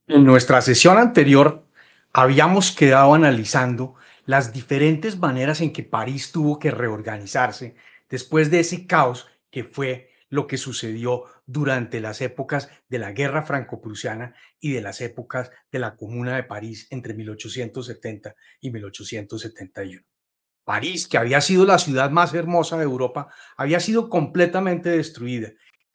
En nuestra sesión anterior habíamos quedado analizando las diferentes maneras en que París tuvo que reorganizarse después de ese caos que fue lo que sucedió durante las épocas de la Guerra Franco-Prusiana y de las épocas de la Comuna de París entre 1870 y 1871. París, que había sido la ciudad más hermosa de Europa, había sido completamente destruida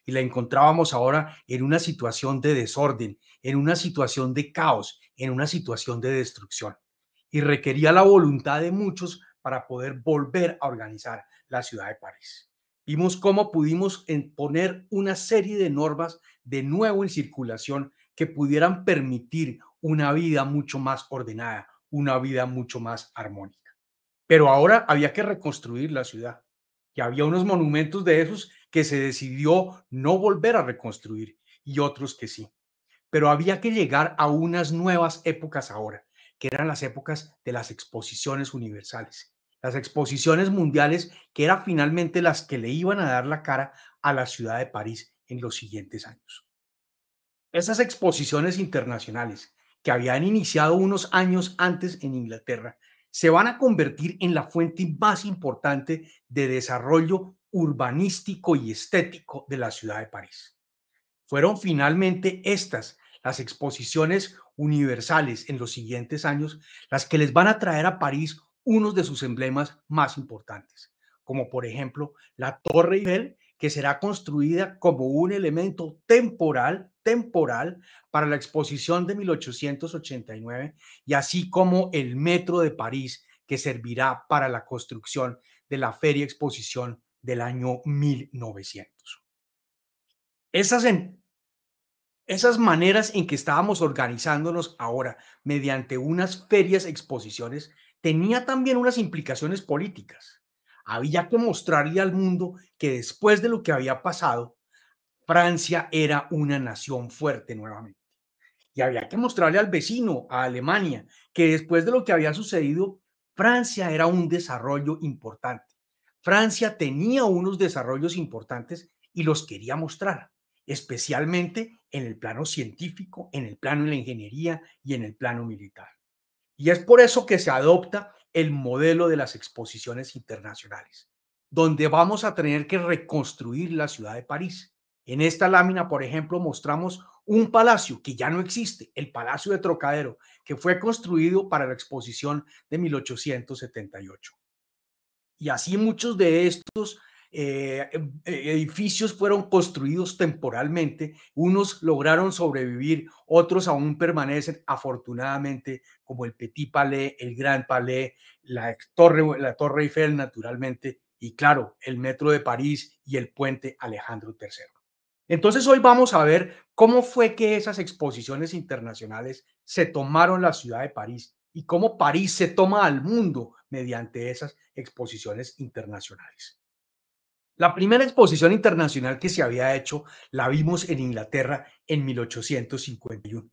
y la encontrábamos ahora en una situación de desorden, en una situación de caos, en una situación de destrucción. Y requería la voluntad de muchos para poder volver a organizar la ciudad de París. Vimos cómo pudimos poner una serie de normas de nuevo en circulación que pudieran permitir una vida mucho más ordenada, una vida mucho más armónica. Pero ahora había que reconstruir la ciudad. Y había unos monumentos de esos que se decidió no volver a reconstruir y otros que sí. Pero había que llegar a unas nuevas épocas ahora, que eran las épocas de las exposiciones universales, las exposiciones mundiales, que eran finalmente las que le iban a dar la cara a la ciudad de París en los siguientes años. Esas exposiciones internacionales que habían iniciado unos años antes en Inglaterra se van a convertir en la fuente más importante de desarrollo urbanístico y estético de la ciudad de París. Fueron finalmente estas, las exposiciones universales en los siguientes años, las que les van a traer a París unos de sus emblemas más importantes, como por ejemplo la Torre Eiffel, que será construida como un elemento temporal para la exposición de 1889, y así como el Metro de París, que servirá para la construcción de la Feria Exposición del año 1900. Esas esas maneras en que estábamos organizándonos ahora mediante unas ferias, exposiciones, tenía también unas implicaciones políticas. Había que mostrarle al mundo que después de lo que había pasado, Francia era una nación fuerte nuevamente. Y había que mostrarle al vecino, a Alemania, que después de lo que había sucedido, Francia era un desarrollo importante. Francia tenía unos desarrollos importantes y los quería mostrar, especialmente en el plano científico, en el plano de la ingeniería y en el plano militar. Y es por eso que se adopta el modelo de las exposiciones internacionales, donde vamos a tener que reconstruir la ciudad de París. En esta lámina, por ejemplo, mostramos un palacio que ya no existe, el Palacio de Trocadero, que fue construido para la exposición de 1878. Y así muchos de estos edificios fueron construidos temporalmente, unos lograron sobrevivir, otros aún permanecen afortunadamente, como el Petit Palais, el Grand Palais, la Torre Eiffel naturalmente, y claro, el Metro de París y el Puente Alejandro III. Entonces hoy vamos a ver cómo fue que esas exposiciones internacionales se tomaron la ciudad de París y cómo París se toma al mundo mediante esas exposiciones internacionales. La primera exposición internacional que se había hecho la vimos en Inglaterra en 1851.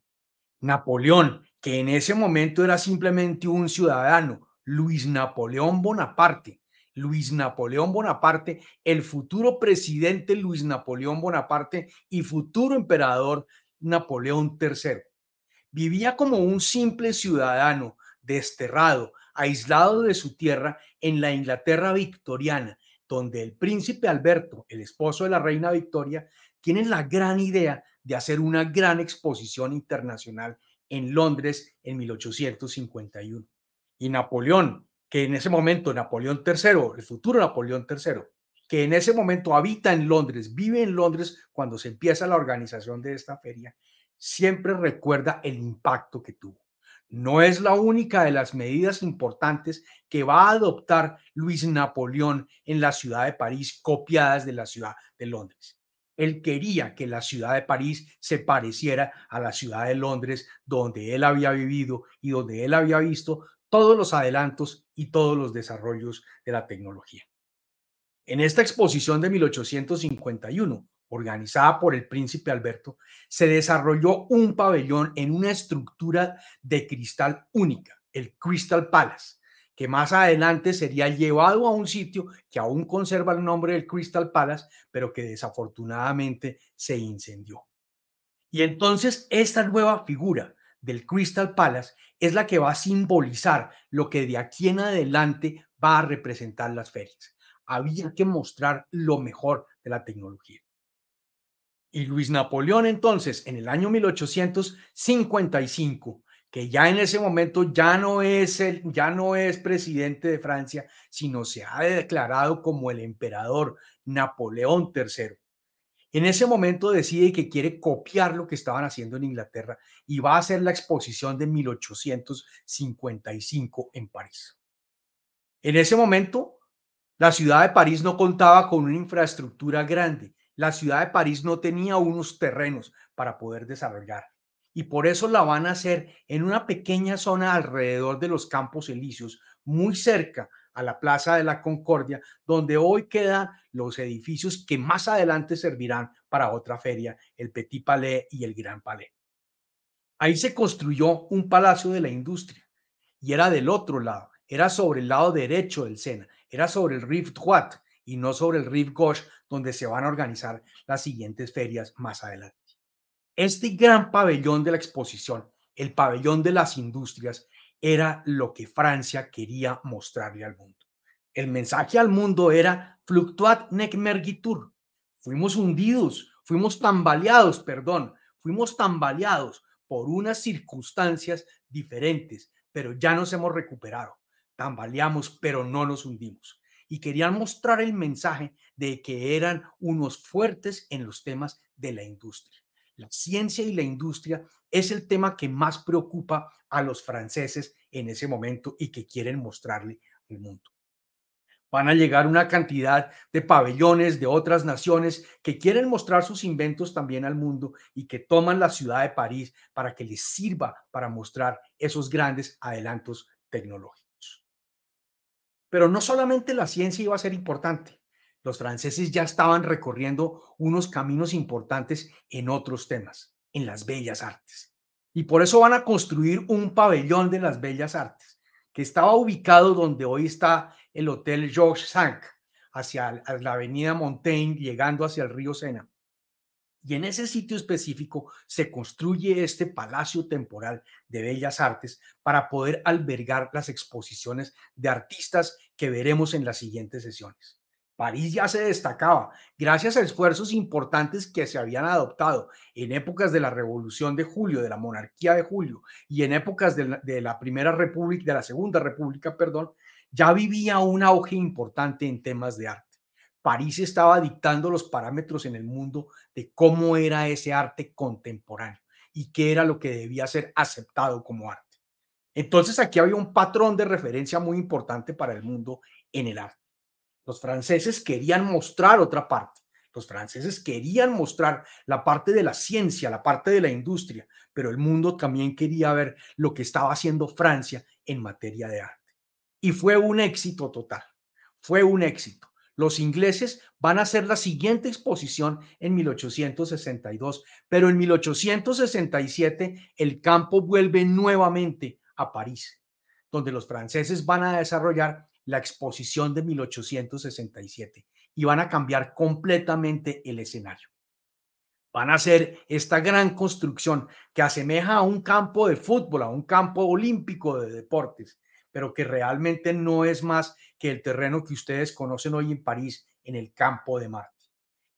Napoleón, que en ese momento era simplemente un ciudadano, Luis Napoleón Bonaparte, el futuro presidente Luis Napoleón Bonaparte y futuro emperador Napoleón III. Vivía como un simple ciudadano, desterrado, aislado de su tierra en la Inglaterra victoriana, donde el príncipe Alberto, el esposo de la reina Victoria, tiene la gran idea de hacer una gran exposición internacional en Londres en 1851. Y Napoleón, que en ese momento, Napoleón III, el futuro Napoleón III, que en ese momento habita en Londres, vive en Londres cuando se empieza la organización de esta feria, siempre recuerda el impacto que tuvo. No es la única de las medidas importantes que va a adoptar Luis Napoleón en la ciudad de París, copiadas de la ciudad de Londres. Él quería que la ciudad de París se pareciera a la ciudad de Londres, donde él había vivido y donde él había visto todos los adelantos y todos los desarrollos de la tecnología. En esta exposición de 1851, organizada por el príncipe Alberto, se desarrolló un pabellón en una estructura de cristal única, el Crystal Palace, que más adelante sería llevado a un sitio que aún conserva el nombre del Crystal Palace, pero que desafortunadamente se incendió. Y entonces esta nueva figura del Crystal Palace es la que va a simbolizar lo que de aquí en adelante va a representar las ferias. Había que mostrar lo mejor de la tecnología. Y Luis Napoleón entonces, en el año 1855, que ya en ese momento ya no es presidente de Francia, sino se ha declarado como el emperador Napoleón III. En ese momento decide que quiere copiar lo que estaban haciendo en Inglaterra y va a hacer la exposición de 1855 en París. En ese momento, la ciudad de París no contaba con una infraestructura grande. La ciudad de París no tenía unos terrenos para poder desarrollar. Y por eso la van a hacer en una pequeña zona alrededor de los Campos Elíseos, muy cerca a la Plaza de la Concordia, donde hoy quedan los edificios que más adelante servirán para otra feria, el Petit Palais y el Grand Palais. Ahí se construyó un palacio de la industria y era del otro lado, era sobre el lado derecho del Sena, era sobre el Rive Droit y no sobre el Rive Gauche, donde se van a organizar las siguientes ferias más adelante. Este gran pabellón de la exposición, el pabellón de las industrias, era lo que Francia quería mostrarle al mundo. El mensaje al mundo era fluctuat nec mergitur. Fuimos hundidos, fuimos tambaleados por unas circunstancias diferentes, pero ya nos hemos recuperado. Tambaleamos, pero no nos hundimos. Y querían mostrar el mensaje de que eran unos fuertes en los temas de la industria. La ciencia y la industria es el tema que más preocupa a los franceses en ese momento y que quieren mostrarle al mundo. Van a llegar una cantidad de pabellones de otras naciones que quieren mostrar sus inventos también al mundo y que toman la ciudad de París para que les sirva para mostrar esos grandes adelantos tecnológicos. Pero no solamente la ciencia iba a ser importante. Los franceses ya estaban recorriendo unos caminos importantes en otros temas, en las bellas artes. Y por eso van a construir un pabellón de las bellas artes, que estaba ubicado donde hoy está el Hotel Georges V, hacia la avenida Montaigne, llegando hacia el río Sena. Y en ese sitio específico se construye este Palacio Temporal de Bellas Artes para poder albergar las exposiciones de artistas que veremos en las siguientes sesiones. París ya se destacaba gracias a esfuerzos importantes que se habían adoptado en épocas de la Revolución de Julio, de la monarquía de Julio y en épocas de la Primera República, de la Segunda República, perdón, ya vivía un auge importante en temas de arte. París estaba dictando los parámetros en el mundo de cómo era ese arte contemporáneo y qué era lo que debía ser aceptado como arte. Entonces aquí había un patrón de referencia muy importante para el mundo en el arte. Los franceses querían mostrar otra parte. Los franceses querían mostrar la parte de la ciencia, la parte de la industria, pero el mundo también quería ver lo que estaba haciendo Francia en materia de arte. Y fue un éxito total, fue un éxito. Los ingleses van a hacer la siguiente exposición en 1862, pero en 1867 el campo vuelve nuevamente a París, donde los franceses van a desarrollar la exposición de 1867 y van a cambiar completamente el escenario. Van a hacer esta gran construcción que asemeja a un campo de fútbol, a un campo olímpico de deportes, pero que realmente no es más que el terreno que ustedes conocen hoy en París, en el campo de Marte.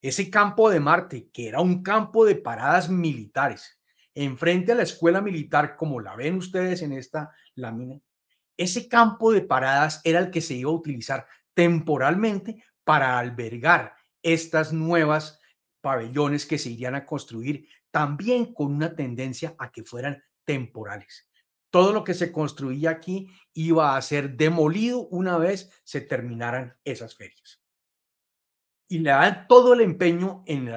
Ese campo de Marte, que era un campo de paradas militares, enfrente a la escuela militar, como la ven ustedes en esta lámina, ese campo de paradas era el que se iba a utilizar temporalmente para albergar estas nuevas pabellones que se irían a construir, también con una tendencia a que fueran temporales. Todo lo que se construía aquí iba a ser demolido una vez se terminaran esas ferias. Y le dan todo el empeño en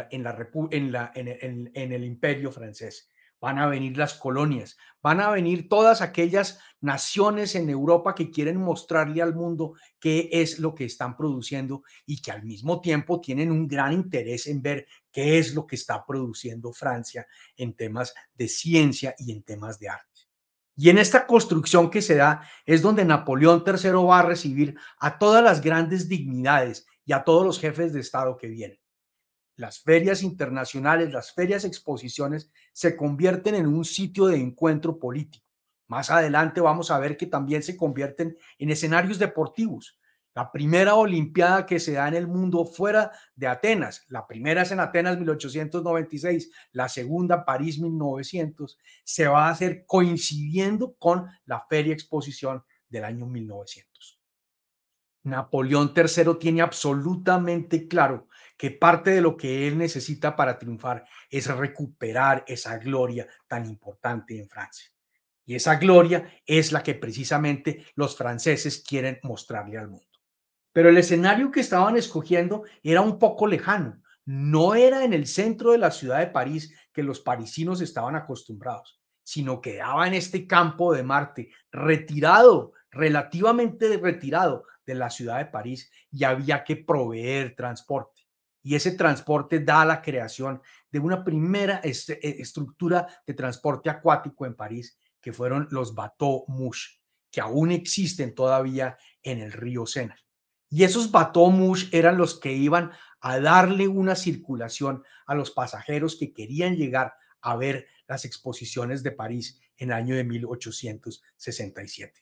el imperio francés. Van a venir las colonias, van a venir todas aquellas naciones en Europa que quieren mostrarle al mundo qué es lo que están produciendo y que al mismo tiempo tienen un gran interés en ver qué es lo que está produciendo Francia en temas de ciencia y en temas de arte. Y en esta construcción que se da es donde Napoleón III va a recibir a todas las grandes dignidades y a todos los jefes de Estado que vienen. Las ferias internacionales, las ferias exposiciones se convierten en un sitio de encuentro político. Más adelante vamos a ver que también se convierten en escenarios deportivos. La primera Olimpiada que se da en el mundo fuera de Atenas, la primera es en Atenas 1896, la segunda París 1900, se va a hacer coincidiendo con la Feria Exposición del año 1900. Napoleón III tiene absolutamente claro que parte de lo que él necesita para triunfar es recuperar esa gloria tan importante en Francia. Y esa gloria es la que precisamente los franceses quieren mostrarle al mundo. Pero el escenario que estaban escogiendo era un poco lejano. No era en el centro de la ciudad de París que los parisinos estaban acostumbrados, sino que daba en este campo de Marte, retirado, relativamente retirado de la ciudad de París, y había que proveer transporte. Y ese transporte da la creación de una primera estructura de transporte acuático en París, que fueron los bateaux mouche, que aún existen todavía en el río Sena. Y esos bateaux mouche eran los que iban a darle una circulación a los pasajeros que querían llegar a ver las exposiciones de París en el año de 1867.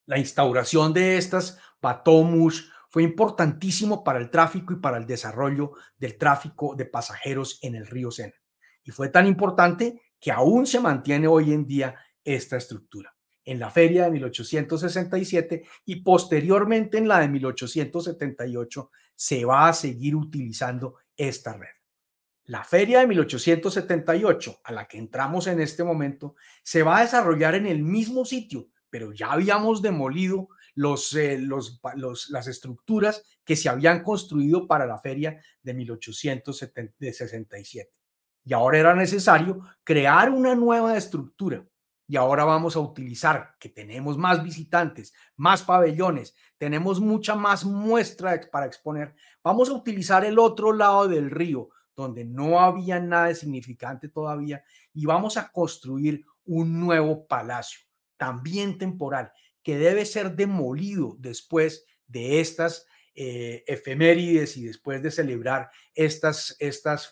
La instauración de estas bateaux mouche fue importantísimo para el tráfico y para el desarrollo del tráfico de pasajeros en el río Sena. Y fue tan importante que aún se mantiene hoy en día esta estructura. En la feria de 1867 y posteriormente en la de 1878 se va a seguir utilizando esta red. La feria de 1878, a la que entramos en este momento, se va a desarrollar en el mismo sitio, pero ya habíamos demolido las estructuras que se habían construido para la feria de 1867. Y ahora era necesario crear una nueva estructura. Y ahora vamos a utilizar que tenemos más visitantes, más pabellones, tenemos mucha más muestra para exponer. Vamos a utilizar el otro lado del río, donde no había nada de significante todavía, y vamos a construir un nuevo palacio, también temporal, que debe ser demolido después de estas efemérides y después de celebrar estas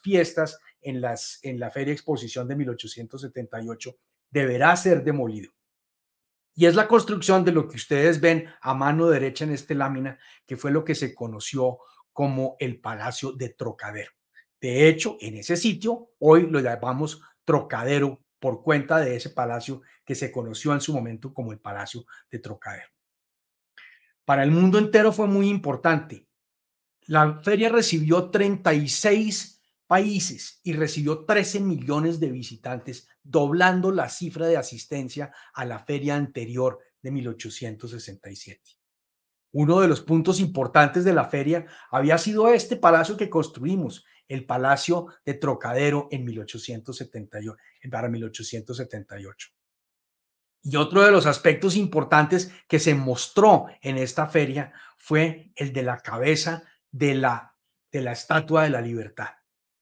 fiestas en la Feria Exposición de 1878, deberá ser demolido. Y es la construcción de lo que ustedes ven a mano derecha en esta lámina, que fue lo que se conoció como el Palacio de Trocadero. De hecho, en ese sitio hoy lo llamamos Trocadero por cuenta de ese palacio que se conoció en su momento como el Palacio de Trocadero. Para el mundo entero fue muy importante. La feria recibió 36 países y recibió 13 millones de visitantes, doblando la cifra de asistencia a la feria anterior de 1867. Uno de los puntos importantes de la feria había sido este palacio que construimos, el Palacio de Trocadero en 1878, para 1878. Y otro de los aspectos importantes que se mostró en esta feria fue el de la cabeza de la Estatua de la Libertad.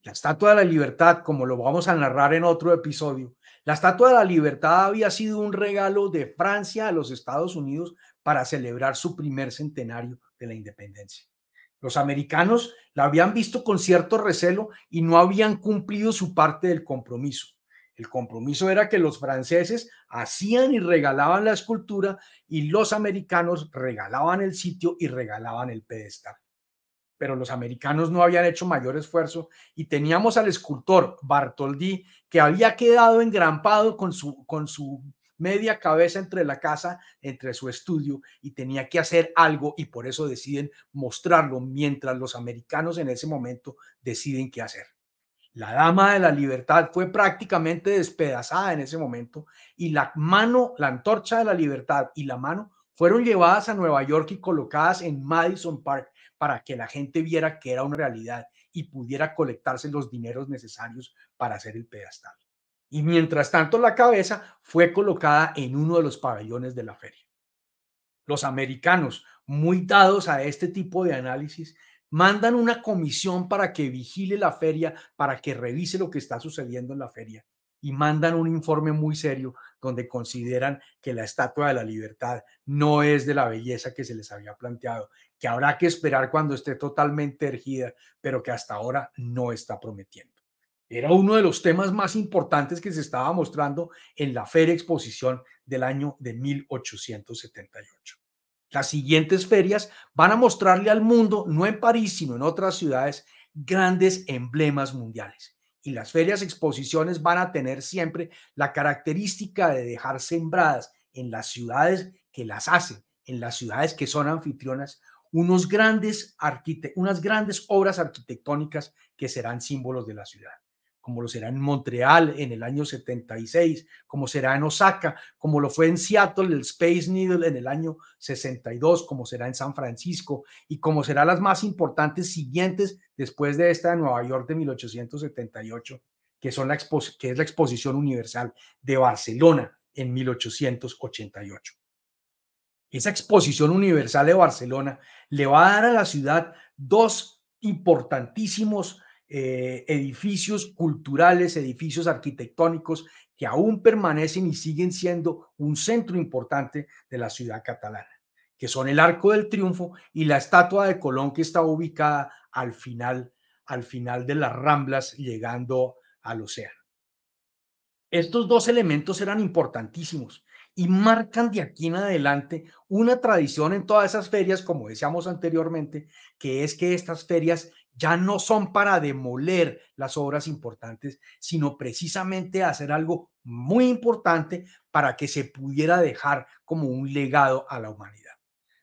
La Estatua de la Libertad, como lo vamos a narrar en otro episodio, la Estatua de la Libertad había sido un regalo de Francia a los Estados Unidos para celebrar su primer centenario de la independencia. Los americanos la habían visto con cierto recelo y no habían cumplido su parte del compromiso. El compromiso era que los franceses hacían y regalaban la escultura y los americanos regalaban el sitio y regalaban el pedestal. Pero los americanos no habían hecho mayor esfuerzo y teníamos al escultor Bartholdi que había quedado engrampado con su media cabeza entre la casa, entre su estudio, y tenía que hacer algo y por eso deciden mostrarlo mientras los americanos en ese momento deciden qué hacer. La Dama de la Libertad fue prácticamente despedazada en ese momento y la mano, la antorcha de la libertad y la mano fueron llevadas a Nueva York y colocadas en Madison Park para que la gente viera que era una realidad y pudiera colectarse los dineros necesarios para hacer el pedestal. Y mientras tanto, la cabeza fue colocada en uno de los pabellones de la feria. Los americanos, muy dados a este tipo de análisis, mandan una comisión para que vigile la feria, para que revise lo que está sucediendo en la feria. y mandan un informe muy serio donde consideran que la Estatua de la Libertad no es de la belleza que se les había planteado, que habrá que esperar cuando esté totalmente erigida, pero que hasta ahora no está prometiendo. Era uno de los temas más importantes que se estaba mostrando en la Feria Exposición del año de 1878. Las siguientes ferias van a mostrarle al mundo, no en París, sino en otras ciudades, grandes emblemas mundiales. Y las ferias exposiciones van a tener siempre la característica de dejar sembradas en las ciudades que las hacen, en las ciudades que son anfitrionas, unas grandes obras arquitectónicas que serán símbolos de la ciudad, como lo será en Montreal en el año 76, como será en Osaka, como lo fue en Seattle el Space Needle en el año 62, como será en San Francisco y como serán las más importantes siguientes después de esta de Nueva York de 1878, que, que es la Exposición Universal de Barcelona en 1888. Esa Exposición Universal de Barcelona le va a dar a la ciudad dos importantísimos edificios culturales, edificios arquitectónicos que aún permanecen y siguen siendo un centro importante de la ciudad catalana, que son el Arco del Triunfo y la estatua de Colón que está ubicada al final de las Ramblas llegando al océano. Estos dos elementos eran importantísimos y marcan de aquí en adelante una tradición en todas esas ferias, como decíamos anteriormente, que es que estas ferias ya no son para demoler las obras importantes, sino precisamente hacer algo muy importante para que se pudiera dejar como un legado a la humanidad.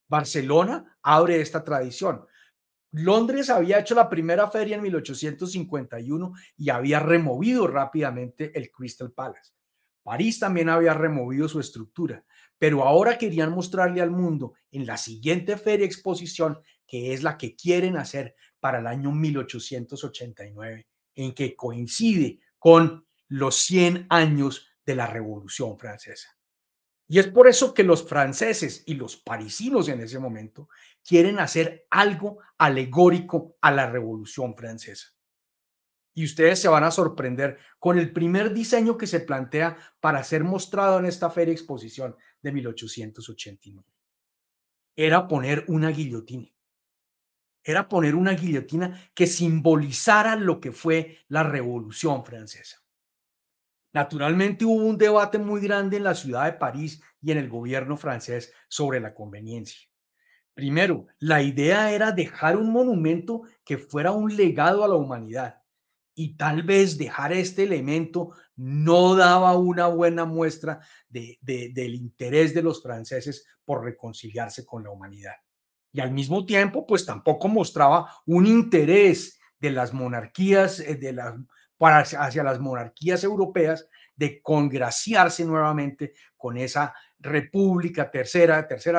Barcelona abre esta tradición. Londres había hecho la primera feria en 1851 y había removido rápidamente el Crystal Palace. París también había removido su estructura, pero ahora querían mostrarle al mundo en la siguiente feria exposición, que es la que quieren hacer para el año 1889, en que coincide con los 100 años de la Revolución Francesa. Y es por eso que los franceses y los parisinos en ese momento quieren hacer algo alegórico a la Revolución Francesa. Y ustedes se van a sorprender con el primer diseño que se plantea para ser mostrado en esta feria exposición de 1889. Era poner una guillotina. Era poner una guillotina que simbolizara lo que fue la Revolución Francesa. Naturalmente hubo un debate muy grande en la ciudad de París y en el gobierno francés sobre la conveniencia. Primero, la idea era dejar un monumento que fuera un legado a la humanidad y tal vez dejar este elemento no daba una buena muestra del interés de los franceses por reconciliarse con la humanidad. Y al mismo tiempo, pues tampoco mostraba un interés de las monarquías, hacia las monarquías europeas de congraciarse nuevamente con esa tercera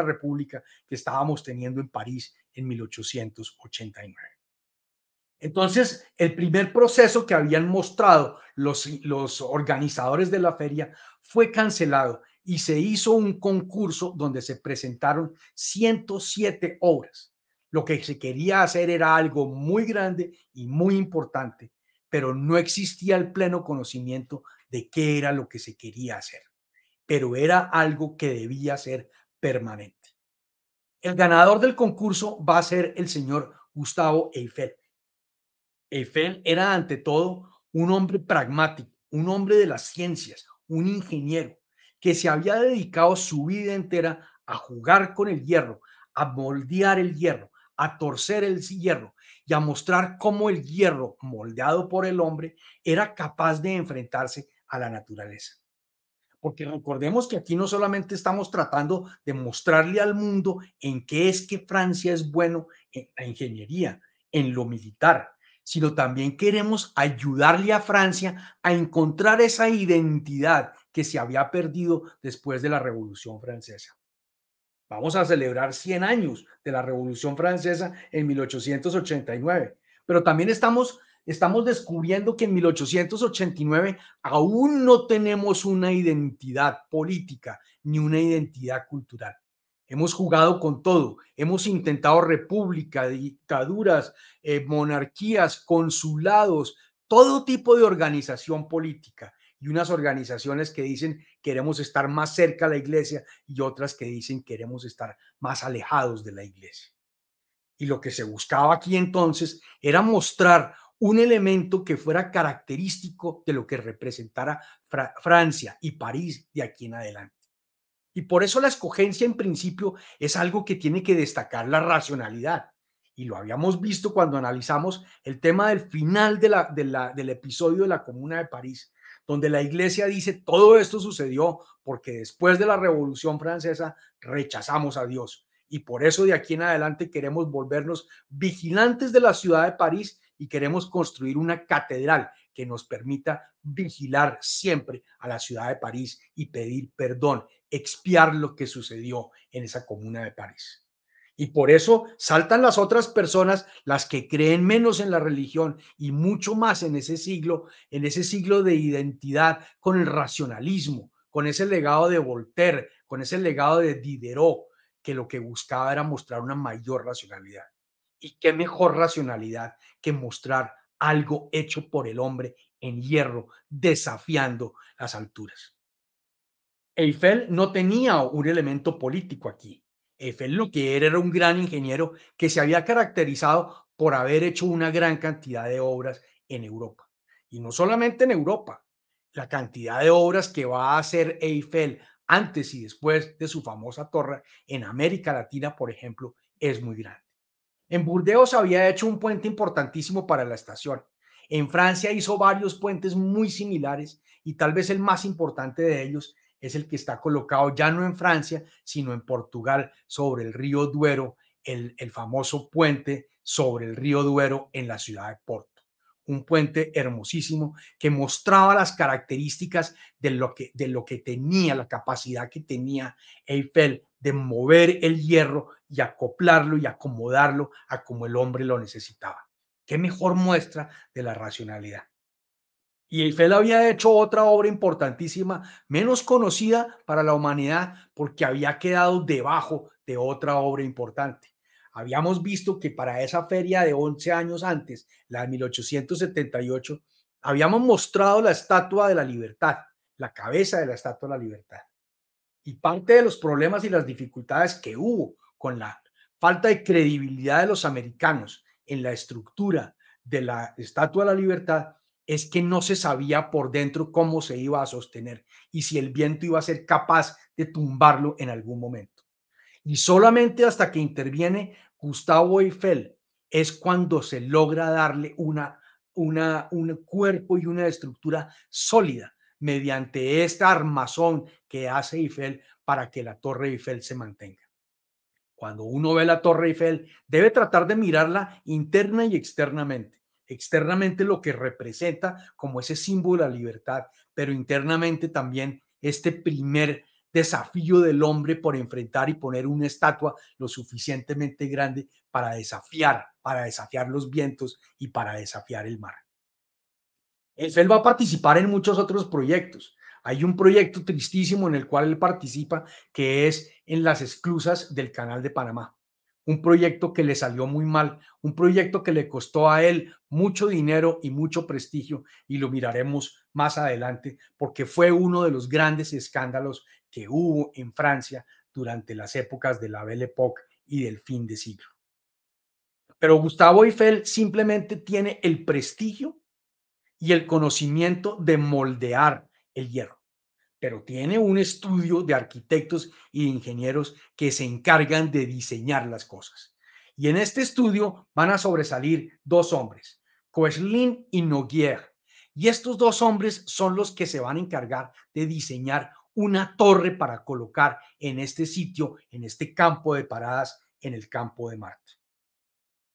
república que estábamos teniendo en París en 1889. Entonces, el primer proceso que habían mostrado los organizadores de la feria fue cancelado y se hizo un concurso donde se presentaron 107 obras. Lo que se quería hacer era algo muy grande y muy importante, pero no existía el pleno conocimiento de qué era lo que se quería hacer, pero era algo que debía ser permanente. El ganador del concurso va a ser el señor Gustavo Eiffel. Eiffel era ante todo un hombre pragmático, un hombre de las ciencias, un ingeniero que se había dedicado su vida entera a jugar con el hierro, a moldear el hierro, a torcer el hierro y a mostrar cómo el hierro moldeado por el hombre era capaz de enfrentarse a la naturaleza. Porque recordemos que aquí no solamente estamos tratando de mostrarle al mundo en qué es que Francia es bueno en la ingeniería, en lo militar, sino también queremos ayudarle a Francia a encontrar esa identidad que se había perdido después de la Revolución Francesa. Vamos a celebrar 100 años de la Revolución Francesa en 1889, pero también estamos descubriendo que en 1889 aún no tenemos una identidad política ni una identidad cultural. Hemos jugado con todo, hemos intentado república, dictaduras, monarquías, consulados, todo tipo de organización política y unas organizaciones que dicen queremos estar más cerca de la iglesia y otras que dicen queremos estar más alejados de la iglesia. Y lo que se buscaba aquí entonces era mostrar un elemento que fuera característico de lo que representara Francia y París de aquí en adelante. Y por eso la escogencia en principio es algo que tiene que destacar la racionalidad. Y lo habíamos visto cuando analizamos el tema del final del episodio de la Comuna de París, donde la iglesia dice todo esto sucedió porque después de la Revolución Francesa rechazamos a Dios. Y por eso de aquí en adelante queremos volvernos vigilantes de la ciudad de París y queremos construir una catedral que nos permita vigilar siempre a la ciudad de París y pedir perdón, expiar lo que sucedió en esa comuna de París. Y por eso saltan las otras personas, las que creen menos en la religión y mucho más en ese siglo de identidad con el racionalismo, con ese legado de Voltaire, con ese legado de Diderot, que lo que buscaba era mostrar una mayor racionalidad. ¿Y qué mejor racionalidad que mostrar algo hecho por el hombre en hierro, desafiando las alturas? Eiffel no tenía un elemento político aquí. Eiffel lo que era un gran ingeniero que se había caracterizado por haber hecho una gran cantidad de obras en Europa. Y no solamente en Europa, la cantidad de obras que va a hacer Eiffel antes y después de su famosa torre en América Latina, por ejemplo, es muy grande. En Burdeos había hecho un puente importantísimo para la estación. En Francia hizo varios puentes muy similares y tal vez el más importante de ellos es el que está colocado ya no en Francia, sino en Portugal, sobre el río Duero, el famoso puente sobre el río Duero en la ciudad de Porto. Un puente hermosísimo que mostraba las características de lo que tenía, la capacidad que tenía Eiffel de mover el hierro y acoplarlo y acomodarlo a como el hombre lo necesitaba. ¿Qué mejor muestra de la racionalidad? Y Eiffel había hecho otra obra importantísima, menos conocida para la humanidad porque había quedado debajo de otra obra importante. Habíamos visto que para esa feria de 11 años antes, la de 1878, habíamos mostrado la Estatua de la Libertad, la cabeza de la Estatua de la Libertad. Y parte de los problemas y las dificultades que hubo con la falta de credibilidad de los americanos en la estructura de la Estatua de la Libertad es que no se sabía por dentro cómo se iba a sostener y si el viento iba a ser capaz de tumbarlo en algún momento. Y solamente hasta que interviene Gustavo Eiffel es cuando se logra darle un cuerpo y una estructura sólida mediante esta armazón que hace Eiffel para que la Torre Eiffel se mantenga. Cuando uno ve la Torre Eiffel, debe tratar de mirarla interna y externamente. Externamente lo que representa como ese símbolo de la libertad, pero internamente también este primer desafío del hombre por enfrentar y poner una estatua lo suficientemente grande para desafiar los vientos y para desafiar el mar. Él va a participar en muchos otros proyectos. Hay un proyecto tristísimo en el cual él participa, que es en las esclusas del Canal de Panamá. Un proyecto que le salió muy mal, un proyecto que le costó a él mucho dinero y mucho prestigio, y lo miraremos más adelante, porque fue uno de los grandes escándalos que hubo en Francia durante las épocas de la Belle Époque y del fin de siglo. Pero Gustavo Eiffel simplemente tiene el prestigio y el conocimiento de moldear el hierro, pero tiene un estudio de arquitectos y de ingenieros que se encargan de diseñar las cosas. Y en este estudio van a sobresalir dos hombres, Koechlin y Noguer. Y estos dos hombres son los que se van a encargar de diseñar una torre para colocar en este sitio, en este campo de paradas, en el campo de Marte.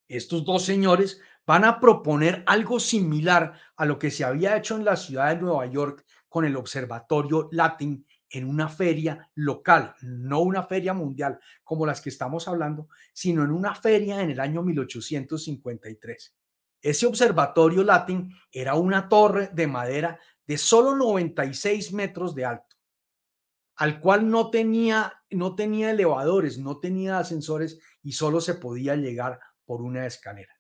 Estos dos señores van a proponer algo similar a lo que se había hecho en la ciudad de Nueva York con el Observatorio Latin en una feria local, no una feria mundial como las que estamos hablando, sino en una feria en el año 1853. Ese Observatorio Latin era una torre de madera de solo 96 metros de alto, al cual no tenía elevadores, no tenía ascensores y solo se podía llegar por una escalera.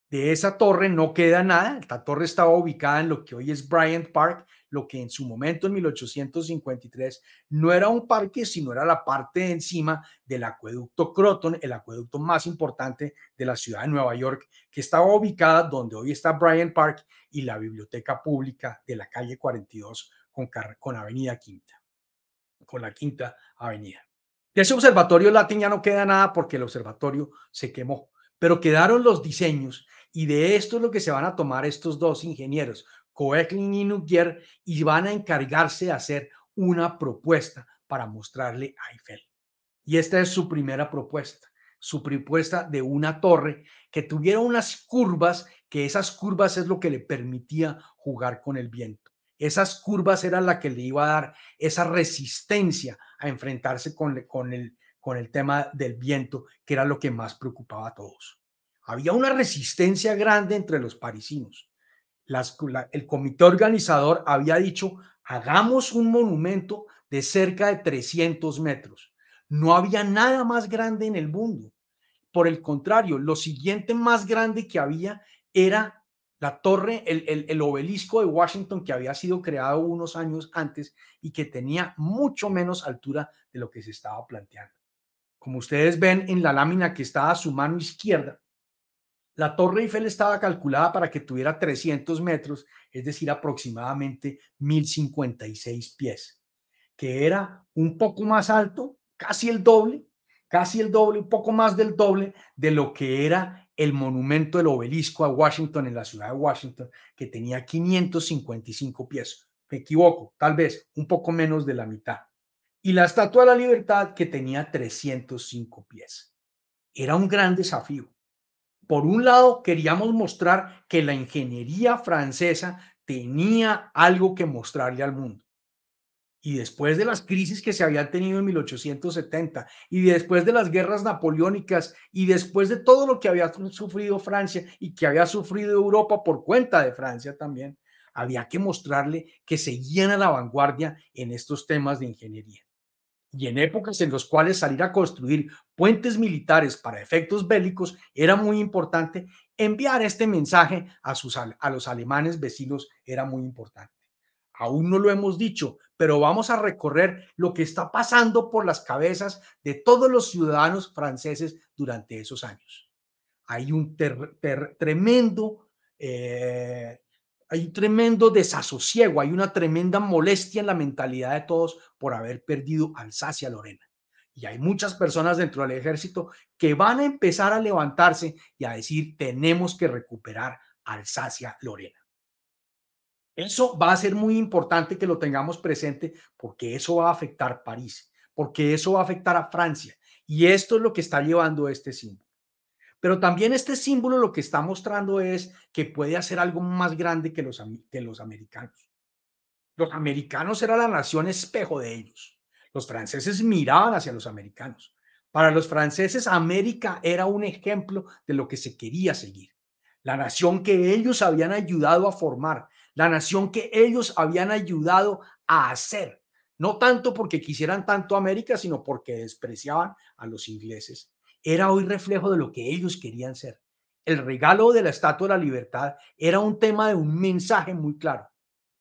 De esa torre no queda nada. La torre estaba ubicada en lo que hoy es Bryant Park, lo que en su momento, en 1853, no era un parque, sino era la parte de encima del acueducto Croton, el acueducto más importante de la ciudad de Nueva York, que estaba ubicada donde hoy está Bryant Park y la biblioteca pública de la calle 42 con Avenida Quinta, con la Quinta Avenida. De ese observatorio Latin ya no queda nada porque el observatorio se quemó, pero quedaron los diseños y de esto es lo que se van a tomar estos dos ingenieros, Koechlin y Nuggier, y van a encargarse de hacer una propuesta para mostrarle a Eiffel. Y esta es su propuesta de una torre que tuviera unas curvas, que esas curvas es lo que le permitía jugar con el viento. Esas curvas eran la que le iba a dar esa resistencia a enfrentarse con el tema del viento, que era lo que más preocupaba a todos. Había una resistencia grande entre los parisinos. El comité organizador había dicho, hagamos un monumento de cerca de 300 metros. No había nada más grande en el mundo. Por el contrario, lo siguiente más grande que había era la torre, el obelisco de Washington, que había sido creado unos años antes y que tenía mucho menos altura de lo que se estaba planteando. Como ustedes ven en la lámina que está a su mano izquierda, la Torre Eiffel estaba calculada para que tuviera 300 metros, es decir, aproximadamente 1056 pies, que era un poco más alto, casi el doble, un poco más del doble de lo que era el monumento del obelisco a Washington en la ciudad de Washington, que tenía 555 pies. Me equivoco, tal vez un poco menos de la mitad. Y la Estatua de la Libertad, que tenía 305 pies. Era un gran desafío. Por un lado, queríamos mostrar que la ingeniería francesa tenía algo que mostrarle al mundo. Y después de las crisis que se habían tenido en 1870 y después de las guerras napoleónicas y después de todo lo que había sufrido Francia y que había sufrido Europa por cuenta de Francia también, había que mostrarle que seguían a la vanguardia en estos temas de ingeniería. Y en épocas en las cuales salir a construir puentes militares para efectos bélicos era muy importante, enviar este mensaje a los alemanes vecinos era muy importante. Aún no lo hemos dicho, pero vamos a recorrer lo que está pasando por las cabezas de todos los ciudadanos franceses durante esos años. Hay un tremendo eh, hay un tremendo desasosiego, hay una tremenda molestia en la mentalidad de todos por haber perdido Alsacia-Lorena. Y hay muchas personas dentro del ejército que van a empezar a levantarse y a decir, tenemos que recuperar Alsacia-Lorena. Eso va a ser muy importante que lo tengamos presente porque eso va a afectar París, porque eso va a afectar a Francia. Y esto es lo que está llevando este símbolo. Pero también este símbolo lo que está mostrando es que puede hacer algo más grande que los americanos. Los americanos era la nación espejo de ellos. Los franceses miraban hacia los americanos. Para los franceses, América era un ejemplo de lo que se quería seguir. La nación que ellos habían ayudado a formar, la nación que ellos habían ayudado a hacer. No tanto porque quisieran tanto América, sino porque despreciaban a los ingleses. Era hoy reflejo de lo que ellos querían ser. El regalo de la Estatua de la Libertad era un tema de un mensaje muy claro.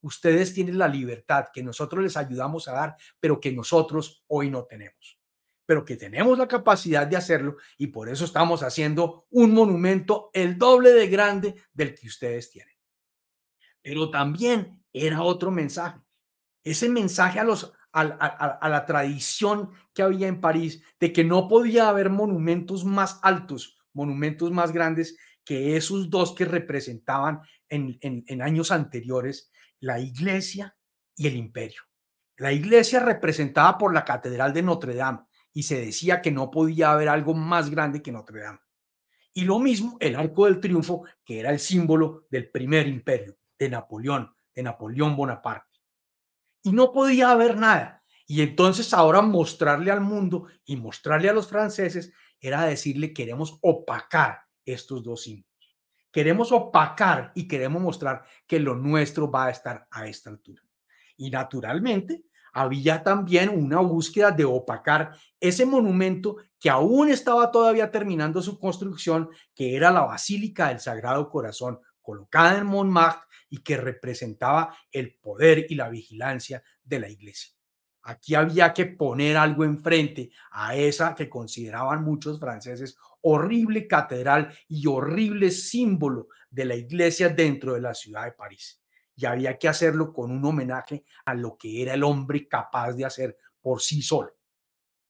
Ustedes tienen la libertad que nosotros les ayudamos a dar, pero que nosotros hoy no tenemos. Pero que tenemos la capacidad de hacerlo y por eso estamos haciendo un monumento el doble de grande del que ustedes tienen. Pero también era otro mensaje. Ese mensaje a la tradición que había en París de que no podía haber monumentos más altos, monumentos más grandes que esos dos que representaban en años anteriores la iglesia y el imperio. La iglesia representada por la Catedral de Notre Dame y se decía que no podía haber algo más grande que Notre Dame. Y lo mismo el Arco del Triunfo, que era el símbolo del primer imperio, de Napoleón Bonaparte. Y no podía haber nada. Y entonces ahora mostrarle al mundo y mostrarle a los franceses era decirle queremos opacar estos dos símbolos. Queremos opacar y queremos mostrar que lo nuestro va a estar a esta altura. Y naturalmente había también una búsqueda de opacar ese monumento que aún estaba todavía terminando su construcción, que era la Basílica del Sagrado Corazón, colocada en Montmartre y que representaba el poder y la vigilancia de la iglesia. Aquí había que poner algo enfrente a esa que consideraban muchos franceses horrible catedral y horrible símbolo de la iglesia dentro de la ciudad de París. Y había que hacerlo con un homenaje a lo que era el hombre capaz de hacer por sí solo.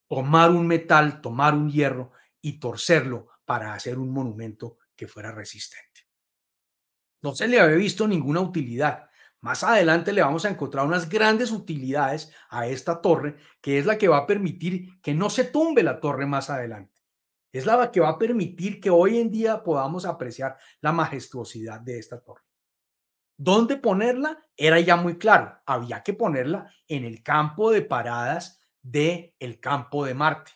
Tomar un metal, tomar un hierro y torcerlo para hacer un monumento que fuera resistente. No se le había visto ninguna utilidad. Más adelante le vamos a encontrar unas grandes utilidades a esta torre, que es la que va a permitir que no se tumbe la torre más adelante. Es la que va a permitir que hoy en día podamos apreciar la majestuosidad de esta torre. ¿Dónde ponerla? Era ya muy claro. Había que ponerla en el campo de paradas del campo de Marte,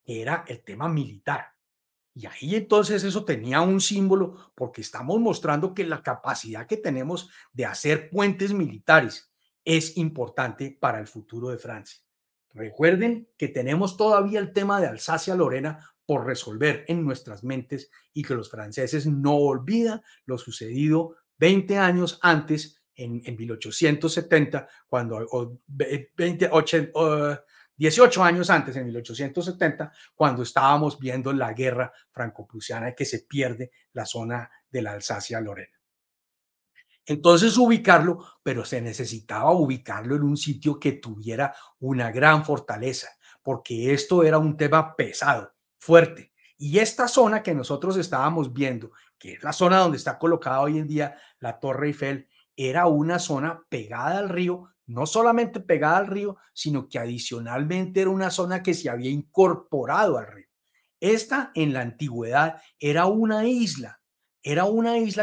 que era el tema militar. Y ahí entonces eso tenía un símbolo porque estamos mostrando que la capacidad que tenemos de hacer puentes militares es importante para el futuro de Francia. Recuerden que tenemos todavía el tema de Alsacia-Lorena por resolver en nuestras mentes y que los franceses no olvidan lo sucedido 20 años antes, en 1870, cuando, o 20, 80, 18 años antes, en 1870, cuando estábamos viendo la guerra franco-prusiana que se pierde la zona de la Alsacia-Lorena. Entonces ubicarlo, pero se necesitaba ubicarlo en un sitio que tuviera una gran fortaleza, porque esto era un tema pesado, fuerte. Y esta zona que nosotros estábamos viendo, que es la zona donde está colocada hoy en día la Torre Eiffel, era una zona pegada al río, no solamente pegada al río, sino que adicionalmente era una zona que se había incorporado al río. Esta en la antigüedad era una isla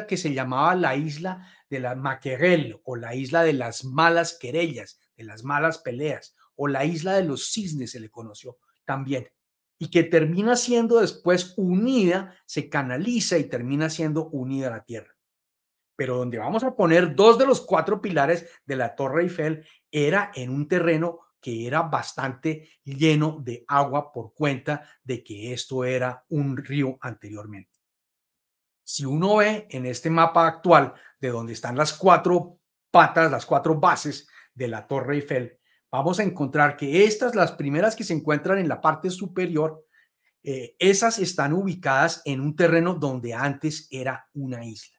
que se llamaba la isla de la Maquerel o la isla de las malas querellas, de las malas peleas, o la isla de los cisnes se le conoció también, y que termina siendo después unida, se canaliza y termina siendo unida a la tierra. Pero donde vamos a poner dos de los cuatro pilares de la Torre Eiffel era en un terreno que era bastante lleno de agua por cuenta de que esto era un río anteriormente. Si uno ve en este mapa actual de donde están las cuatro patas, las cuatro bases de la Torre Eiffel, vamos a encontrar que estas, las primeras que se encuentran en la parte superior, esas están ubicadas en un terreno donde antes era una isla.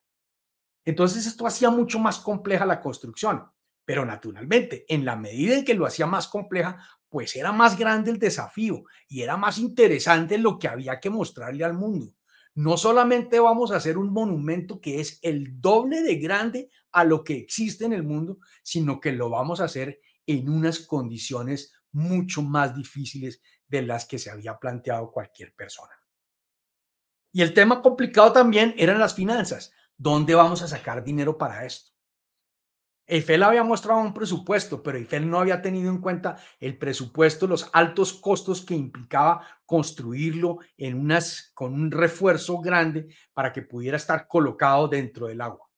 Entonces esto hacía mucho más compleja la construcción, pero naturalmente, en la medida en que lo hacía más compleja, pues era más grande el desafío y era más interesante lo que había que mostrarle al mundo. No solamente vamos a hacer un monumento que es el doble de grande a lo que existe en el mundo, sino que lo vamos a hacer en unas condiciones mucho más difíciles de las que se había planteado cualquier persona. Y el tema complicado también eran las finanzas. ¿Dónde vamos a sacar dinero para esto? Eiffel había mostrado un presupuesto, pero Eiffel no había tenido en cuenta el presupuesto, los altos costos que implicaba construirlo con un refuerzo grande para que pudiera estar colocado dentro del agua.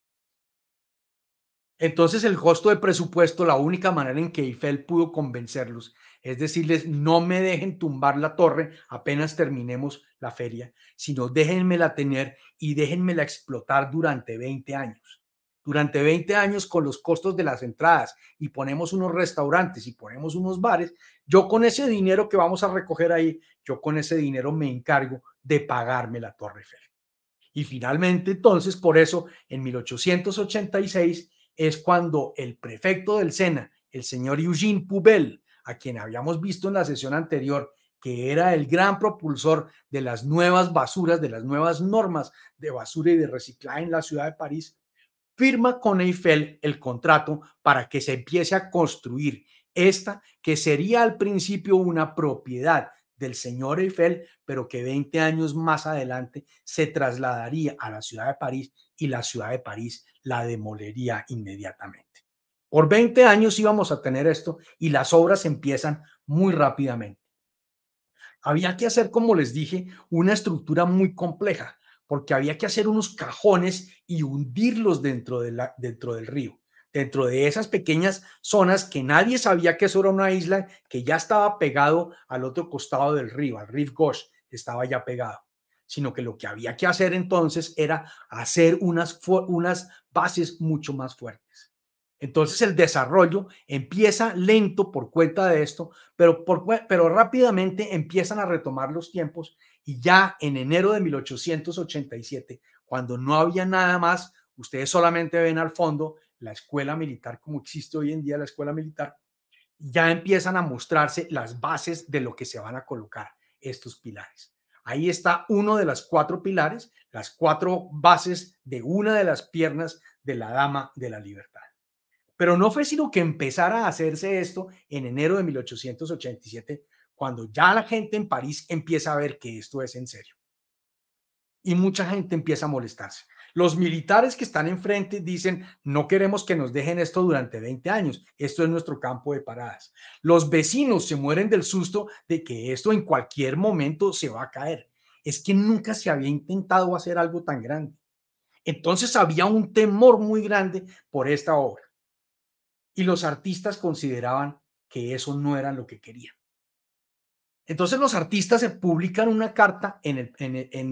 Entonces el costo de presupuesto, la única manera en que Eiffel pudo convencerlos es decirles, no me dejen tumbar la torre apenas terminemos la feria, sino déjenmela tener y déjenmela explotar durante 20 años. Durante 20 años con los costos de las entradas y ponemos unos restaurantes y ponemos unos bares, yo con ese dinero que vamos a recoger ahí, yo con ese dinero me encargo de pagarme la Torre Eiffel. Y finalmente, entonces, por eso, en 1886 es cuando el prefecto del SENA, el señor Eugene Poubelle, a quien habíamos visto en la sesión anterior, que era el gran propulsor de las nuevas basuras, de las nuevas normas de basura y de reciclaje en la ciudad de París, firma con Eiffel el contrato para que se empiece a construir esta, que sería al principio una propiedad del señor Eiffel, pero que 20 años más adelante se trasladaría a la ciudad de París y la ciudad de París la demolería inmediatamente. Por 20 años íbamos a tener esto y las obras empiezan muy rápidamente. Había que hacer, como les dije, una estructura muy compleja, porque había que hacer unos cajones y hundirlos dentro del río. dentro de esas pequeñas zonas que nadie sabía que eso era una isla, que ya estaba pegado al otro costado del río, al Rive Gauche, estaba ya pegado, sino que lo que había que hacer entonces era hacer unas bases mucho más fuertes. Entonces el desarrollo empieza lento por cuenta de esto, pero rápidamente empiezan a retomar los tiempos y ya en enero de 1887, cuando no había nada más, ustedes solamente ven al fondo la escuela militar como existe hoy en día, la escuela militar, ya empiezan a mostrarse las bases de lo que se van a colocar estos pilares. Ahí está uno de las cuatro pilares, las cuatro bases de una de las piernas de la Dama de la Libertad. Pero no fue sino que empezara a hacerse esto en enero de 1887, cuando ya la gente en París empieza a ver que esto es en serio. Y mucha gente empieza a molestarse. Los militares que están enfrente dicen, no queremos que nos dejen esto durante 20 años, esto es nuestro campo de paradas. Los vecinos se mueren del susto de que esto en cualquier momento se va a caer. Es que nunca se había intentado hacer algo tan grande. Entonces había un temor muy grande por esta obra y los artistas consideraban que eso no era lo que querían. Entonces los artistas se publican una carta en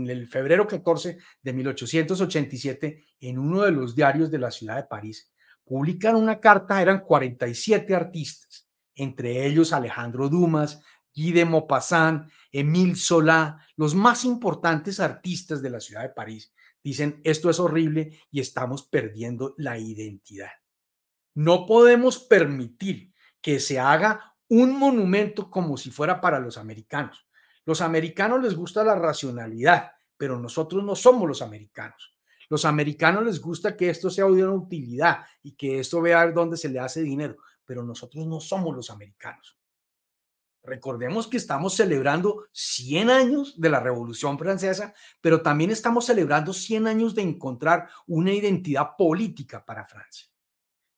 el febrero 14 de 1887 en uno de los diarios de la ciudad de París. Publican una carta, eran 47 artistas, entre ellos Alejandro Dumas, Guy de Maupassant, Émile Zola, los más importantes artistas de la ciudad de París. Dicen, esto es horrible y estamos perdiendo la identidad. No podemos permitir que se haga un monumento como si fuera para los americanos. Los americanos les gusta la racionalidad, pero nosotros no somos los americanos. Los americanos les gusta que esto sea de una utilidad y que esto vea dónde se le hace dinero, pero nosotros no somos los americanos. Recordemos que estamos celebrando 100 años de la Revolución Francesa, pero también estamos celebrando 100 años de encontrar una identidad política para Francia.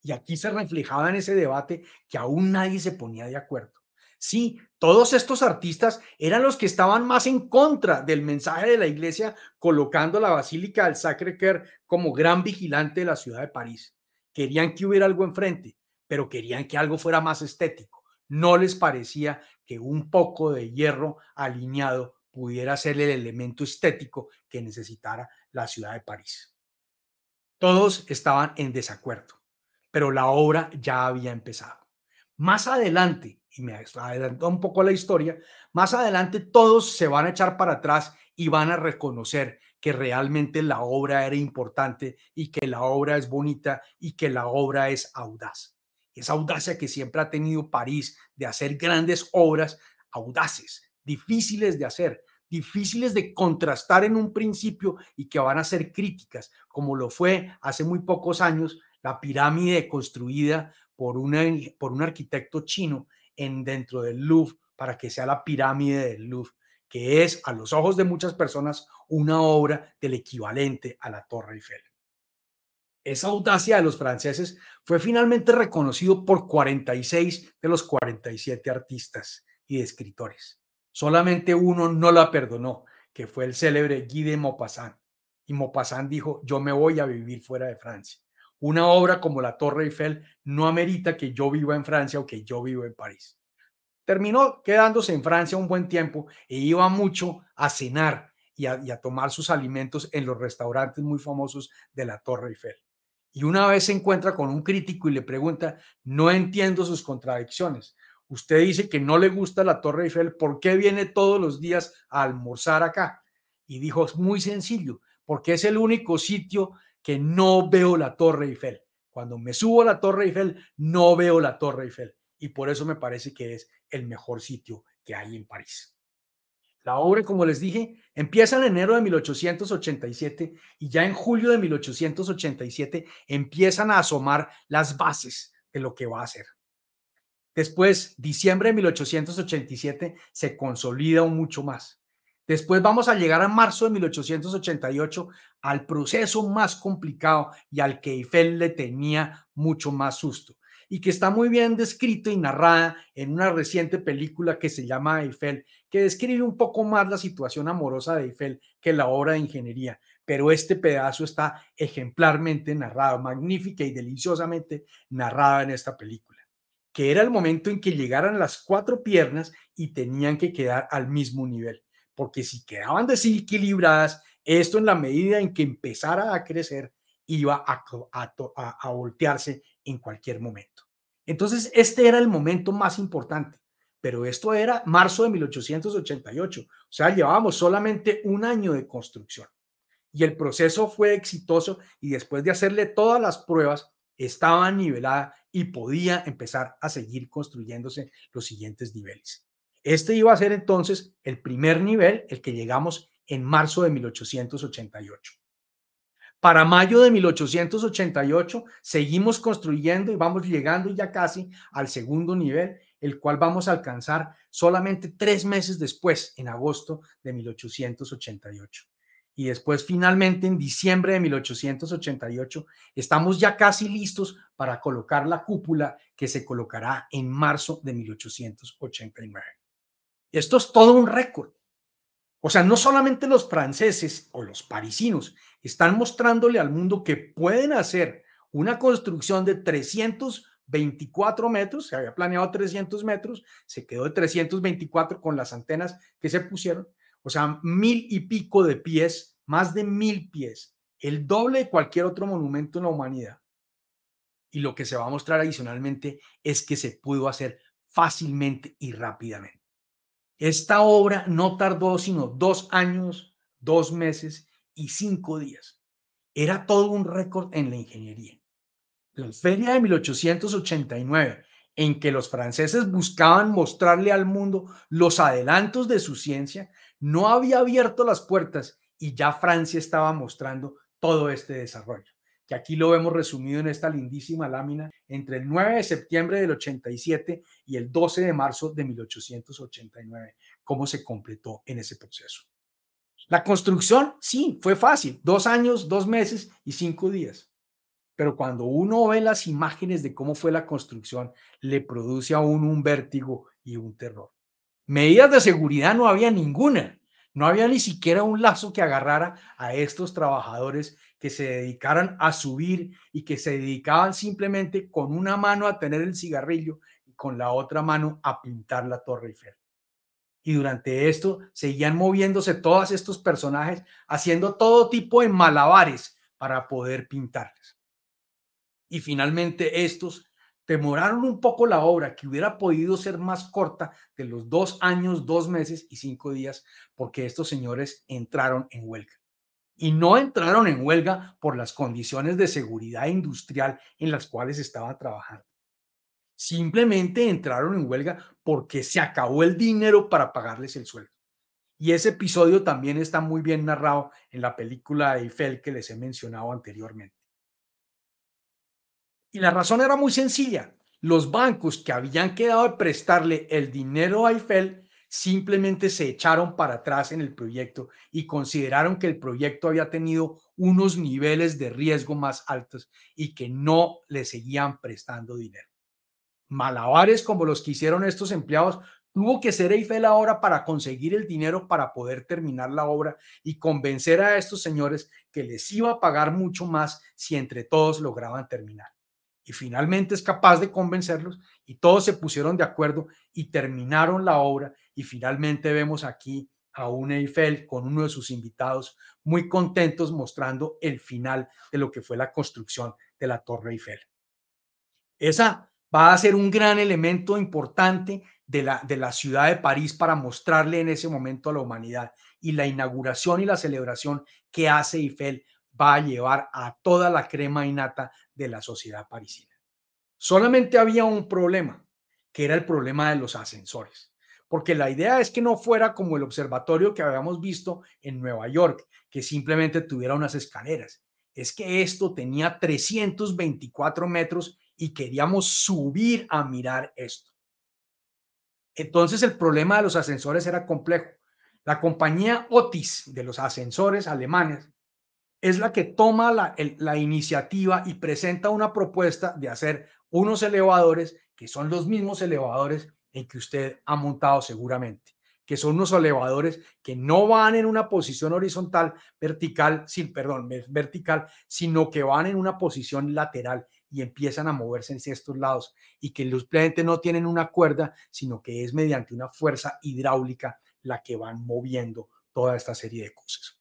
Y aquí se reflejaba en ese debate que aún nadie se ponía de acuerdo. Sí, todos estos artistas eran los que estaban más en contra del mensaje de la iglesia, colocando la Basílica del Sacré-Cœur como gran vigilante de la ciudad de París. Querían que hubiera algo enfrente, pero querían que algo fuera más estético. No les parecía que un poco de hierro alineado pudiera ser el elemento estético que necesitara la ciudad de París. Todos estaban en desacuerdo, pero la obra ya había empezado. Más adelante, y me adelantó un poco la historia, más adelante todos se van a echar para atrás y van a reconocer que realmente la obra era importante y que la obra es bonita y que la obra es audaz. Esa audacia que siempre ha tenido París de hacer grandes obras audaces, difíciles de contrastar en un principio y que van a ser críticas, como lo fue hace muy pocos años la pirámide construida por un arquitecto chino dentro del Louvre para que sea la pirámide del Louvre, que es a los ojos de muchas personas una obra del equivalente a la Torre Eiffel. Esa audacia de los franceses fue finalmente reconocido por 46 de los 47 artistas y escritores. Solamente uno no la perdonó, que fue el célebre Guy de Maupassant. Y Maupassant dijo, yo me voy a vivir fuera de Francia. Una obra como la Torre Eiffel no amerita que yo viva en Francia o que yo viva en París. Terminó quedándose en Francia un buen tiempo e iba mucho a cenar y a tomar sus alimentos en los restaurantes muy famosos de la Torre Eiffel. Y una vez se encuentra con un crítico y le pregunta, no entiendo sus contradicciones. Usted dice que no le gusta la Torre Eiffel, ¿por qué viene todos los días a almorzar acá? Y dijo, es muy sencillo, porque es el único sitio que no veo la Torre Eiffel. Cuando me subo a la Torre Eiffel, no veo la Torre Eiffel. Y por eso me parece que es el mejor sitio que hay en París. La obra, como les dije, empieza en enero de 1887 y ya en julio de 1887 empiezan a asomar las bases de lo que va a ser. Después, diciembre de 1887 se consolida mucho más. Después vamos a llegar a marzo de 1888 al proceso más complicado y al que Eiffel le tenía mucho más susto y que está muy bien descrito y narrada en una reciente película que se llama Eiffel, que describe un poco más la situación amorosa de Eiffel que la obra de ingeniería, pero este pedazo está ejemplarmente narrado, magnífica y deliciosamente narrada en esta película, que era el momento en que llegaran las cuatro piernas y tenían que quedar al mismo nivel, porque si quedaban desequilibradas, esto en la medida en que empezara a crecer, iba a voltearse en cualquier momento. Entonces, este era el momento más importante, pero esto era marzo de 1888, o sea, llevábamos solamente un año de construcción y el proceso fue exitoso y después de hacerle todas las pruebas, estaba nivelada y podía empezar a seguir construyéndose los siguientes niveles. Este iba a ser entonces el primer nivel, el que llegamos en marzo de 1888. Para mayo de 1888 seguimos construyendo y vamos llegando ya casi al segundo nivel, el cual vamos a alcanzar solamente 3 meses después, en agosto de 1888. Y después, finalmente, en diciembre de 1888, estamos ya casi listos para colocar la cúpula que se colocará en marzo de 1889. Esto es todo un récord. O sea, no solamente los franceses o los parisinos están mostrándole al mundo que pueden hacer una construcción de 324 metros, se había planeado 300 metros, se quedó de 324 con las antenas que se pusieron, o sea, 1000 y pico de pies, más de 1000 pies, el doble de cualquier otro monumento en la humanidad. Y lo que se va a mostrar adicionalmente es que se pudo hacer fácilmente y rápidamente. Esta obra no tardó sino 2 años, 2 meses y 5 días. Era todo un récord en la ingeniería. La feria de 1889, en que los franceses buscaban mostrarle al mundo los adelantos de su ciencia, no había abierto las puertas y ya Francia estaba mostrando todo este desarrollo, que aquí lo vemos resumido en esta lindísima lámina entre el 9 de septiembre del 87 y el 12 de marzo de 1889, cómo se completó en ese proceso. La construcción, sí, fue fácil, 2 años, 2 meses y 5 días. Pero cuando uno ve las imágenes de cómo fue la construcción, le produce a uno un vértigo y un terror. Medidas de seguridad no había ninguna. No había ni siquiera un lazo que agarrara a estos trabajadores que se dedicaran a subir y que se dedicaban simplemente con una mano a tener el cigarrillo y con la otra mano a pintar la Torre Eiffel. Y durante esto seguían moviéndose todos estos personajes haciendo todo tipo de malabares para poder pintarles. Y finalmente estos demoraron un poco la obra, que hubiera podido ser más corta de los 2 años, 2 meses y 5 días, porque estos señores entraron en huelga. Y no entraron en huelga por las condiciones de seguridad industrial en las cuales estaban trabajando. Simplemente entraron en huelga porque se acabó el dinero para pagarles el sueldo. Y ese episodio también está muy bien narrado en la película de Eiffel que les he mencionado anteriormente. Y la razón era muy sencilla. Los bancos que habían quedado de prestarle el dinero a Eiffel simplemente se echaron para atrás en el proyecto y consideraron que el proyecto había tenido unos niveles de riesgo más altos y que no le seguían prestando dinero. Malabares como los que hicieron estos empleados, tuvo que ser Eiffel ahora para conseguir el dinero para poder terminar la obra y convencer a estos señores que les iba a pagar mucho más si entre todos lograban terminar. Y finalmente es capaz de convencerlos y todos se pusieron de acuerdo y terminaron la obra y finalmente vemos aquí a un Eiffel con uno de sus invitados muy contentos mostrando el final de lo que fue la construcción de la Torre Eiffel. Esa va a ser un gran elemento importante de la ciudad de París para mostrarle en ese momento a la humanidad. Y la inauguración y la celebración que hace Eiffel va a llevar a toda la crema innata de la sociedad parisina. Solamente había un problema, que era el problema de los ascensores, porque la idea es que no fuera como el observatorio que habíamos visto en Nueva York, que simplemente tuviera unas escaleras. Es que esto tenía 324 metros y queríamos subir a mirar esto. Entonces el problema de los ascensores era complejo. La compañía Otis de los ascensores alemanes es la que toma la iniciativa y presenta una propuesta de hacer unos elevadores que son los mismos elevadores en que usted ha montado seguramente, que son unos elevadores que no van en una posición horizontal, vertical, sí, perdón, vertical, sino que van en una posición lateral y empiezan a moverse hacia estos lados y que simplemente no tienen una cuerda, sino que es mediante una fuerza hidráulica la que van moviendo toda esta serie de cosas.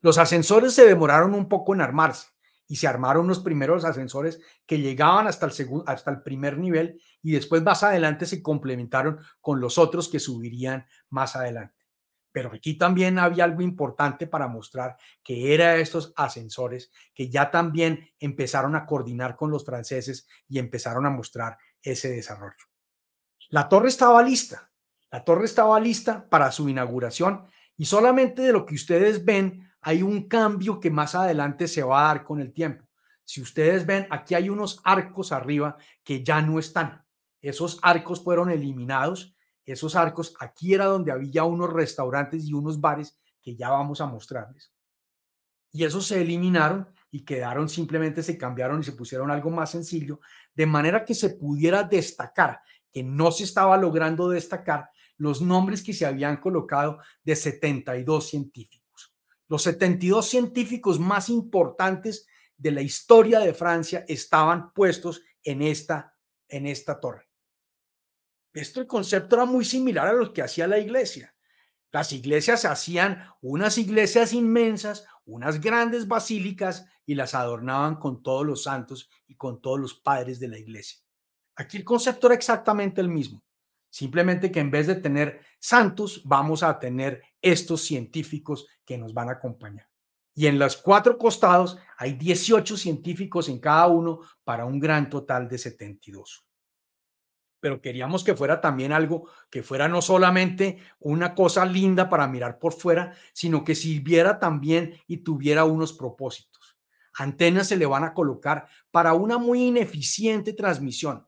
Los ascensores se demoraron un poco en armarse y se armaron los primeros ascensores que llegaban hasta hasta el primer nivel y después más adelante se complementaron con los otros que subirían más adelante. Pero aquí también había algo importante para mostrar que era estos ascensores que ya también empezaron a coordinar con los franceses y empezaron a mostrar ese desarrollo. La torre estaba lista, la torre estaba lista para su inauguración y solamente de lo que ustedes ven hay un cambio que más adelante se va a dar con el tiempo. Si ustedes ven, aquí hay unos arcos arriba que ya no están. Esos arcos fueron eliminados. Esos arcos, aquí era donde había unos restaurantes y unos bares que ya vamos a mostrarles. Y esos se eliminaron y quedaron, simplemente se cambiaron y se pusieron algo más sencillo, de manera que se pudiera destacar, que no se estaba logrando destacar los nombres que se habían colocado de 72 científicos. Los 72 científicos más importantes de la historia de Francia estaban puestos en esta torre. Esto, el concepto era muy similar a lo que hacía la iglesia. Las iglesias hacían unas iglesias inmensas, unas grandes basílicas y las adornaban con todos los santos y con todos los padres de la iglesia. Aquí el concepto era exactamente el mismo, simplemente que en vez de tener santos, vamos a tener estos científicos que nos van a acompañar. Y en los cuatro costados hay 18 científicos en cada uno para un gran total de 72, pero queríamos que fuera también algo que fuera no solamente una cosa linda para mirar por fuera, sino que sirviera también y tuviera unos propósitos. Antenas se le van a colocar para una muy ineficiente transmisión.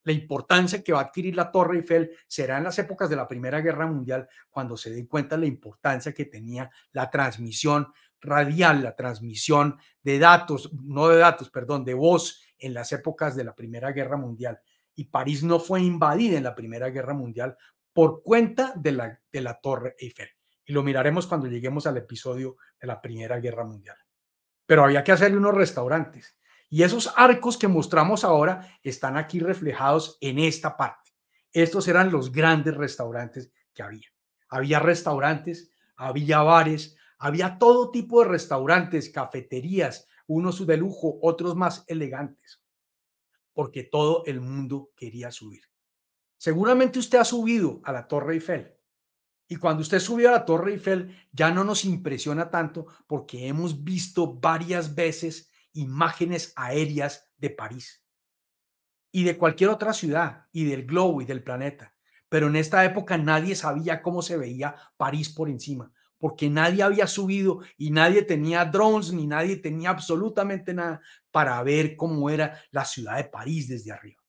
La importancia que va a adquirir la Torre Eiffel será en las épocas de la Primera Guerra Mundial, cuando se den cuenta de la importancia que tenía la transmisión radial, la transmisión de datos, no de datos, perdón, de voz en las épocas de la Primera Guerra Mundial. Y París no fue invadida en la Primera Guerra Mundial por cuenta de la Torre Eiffel. Y lo miraremos cuando lleguemos al episodio de la Primera Guerra Mundial, pero había que hacerle unos restaurantes. Y esos arcos que mostramos ahora están aquí reflejados en esta parte. Estos eran los grandes restaurantes que había. Había restaurantes, había bares, había todo tipo de restaurantes, cafeterías, unos de lujo, otros más elegantes, porque todo el mundo quería subir. Seguramente usted ha subido a la Torre Eiffel. Y cuando usted subió a la Torre Eiffel, ya no nos impresiona tanto porque hemos visto varias veces imágenes aéreas de París y de cualquier otra ciudad y del globo y del planeta. Pero en esta época nadie sabía cómo se veía París por encima, porque nadie había subido y nadie tenía drones ni nadie tenía absolutamente nada para ver cómo era la ciudad de París desde arriba.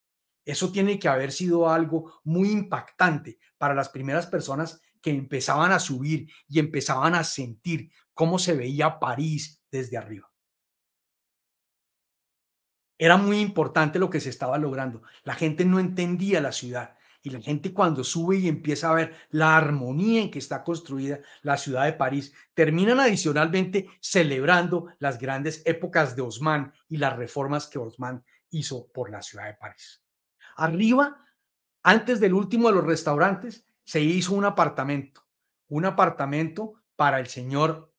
Eso tiene que haber sido algo muy impactante para las primeras personas que empezaban a subir y empezaban a sentir cómo se veía París desde arriba. Era muy importante lo que se estaba logrando. La gente no entendía la ciudad y la gente, cuando sube y empieza a ver la armonía en que está construida la ciudad de París, terminan adicionalmente celebrando las grandes épocas de Haussmann y las reformas que Haussmann hizo por la ciudad de París. Arriba, antes del último de los restaurantes, se hizo un apartamento para el señor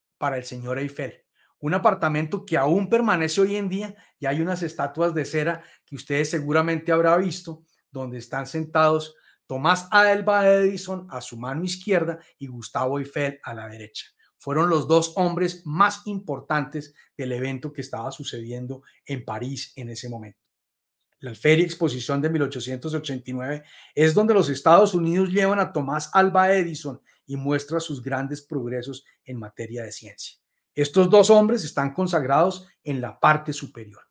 Eiffel, un apartamento que aún permanece hoy en día, y hay unas estatuas de cera que ustedes seguramente habrá visto, donde están sentados Tomás Alva Edison a su mano izquierda y Gustavo Eiffel a la derecha. Fueron los dos hombres más importantes del evento que estaba sucediendo en París en ese momento. La Feria Exposición de 1889 es donde los Estados Unidos llevan a Tomás Alva Edison y muestra sus grandes progresos en materia de ciencia. Estos dos hombres están consagrados en la parte superior.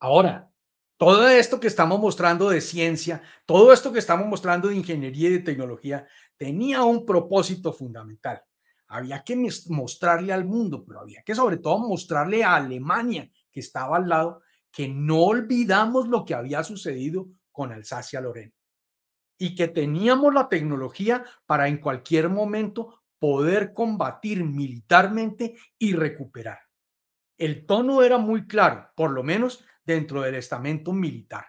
Ahora, todo esto que estamos mostrando de ciencia, todo esto que estamos mostrando de ingeniería y de tecnología, tenía un propósito fundamental. Había que mostrarle al mundo, pero había que sobre todo mostrarle a Alemania, que estaba al lado, que no olvidamos lo que había sucedido con Alsacia-Lorena. y que teníamos la tecnología para en cualquier momento poder combatir militarmente y recuperar. El tono era muy claro, por lo menos dentro del estamento militar.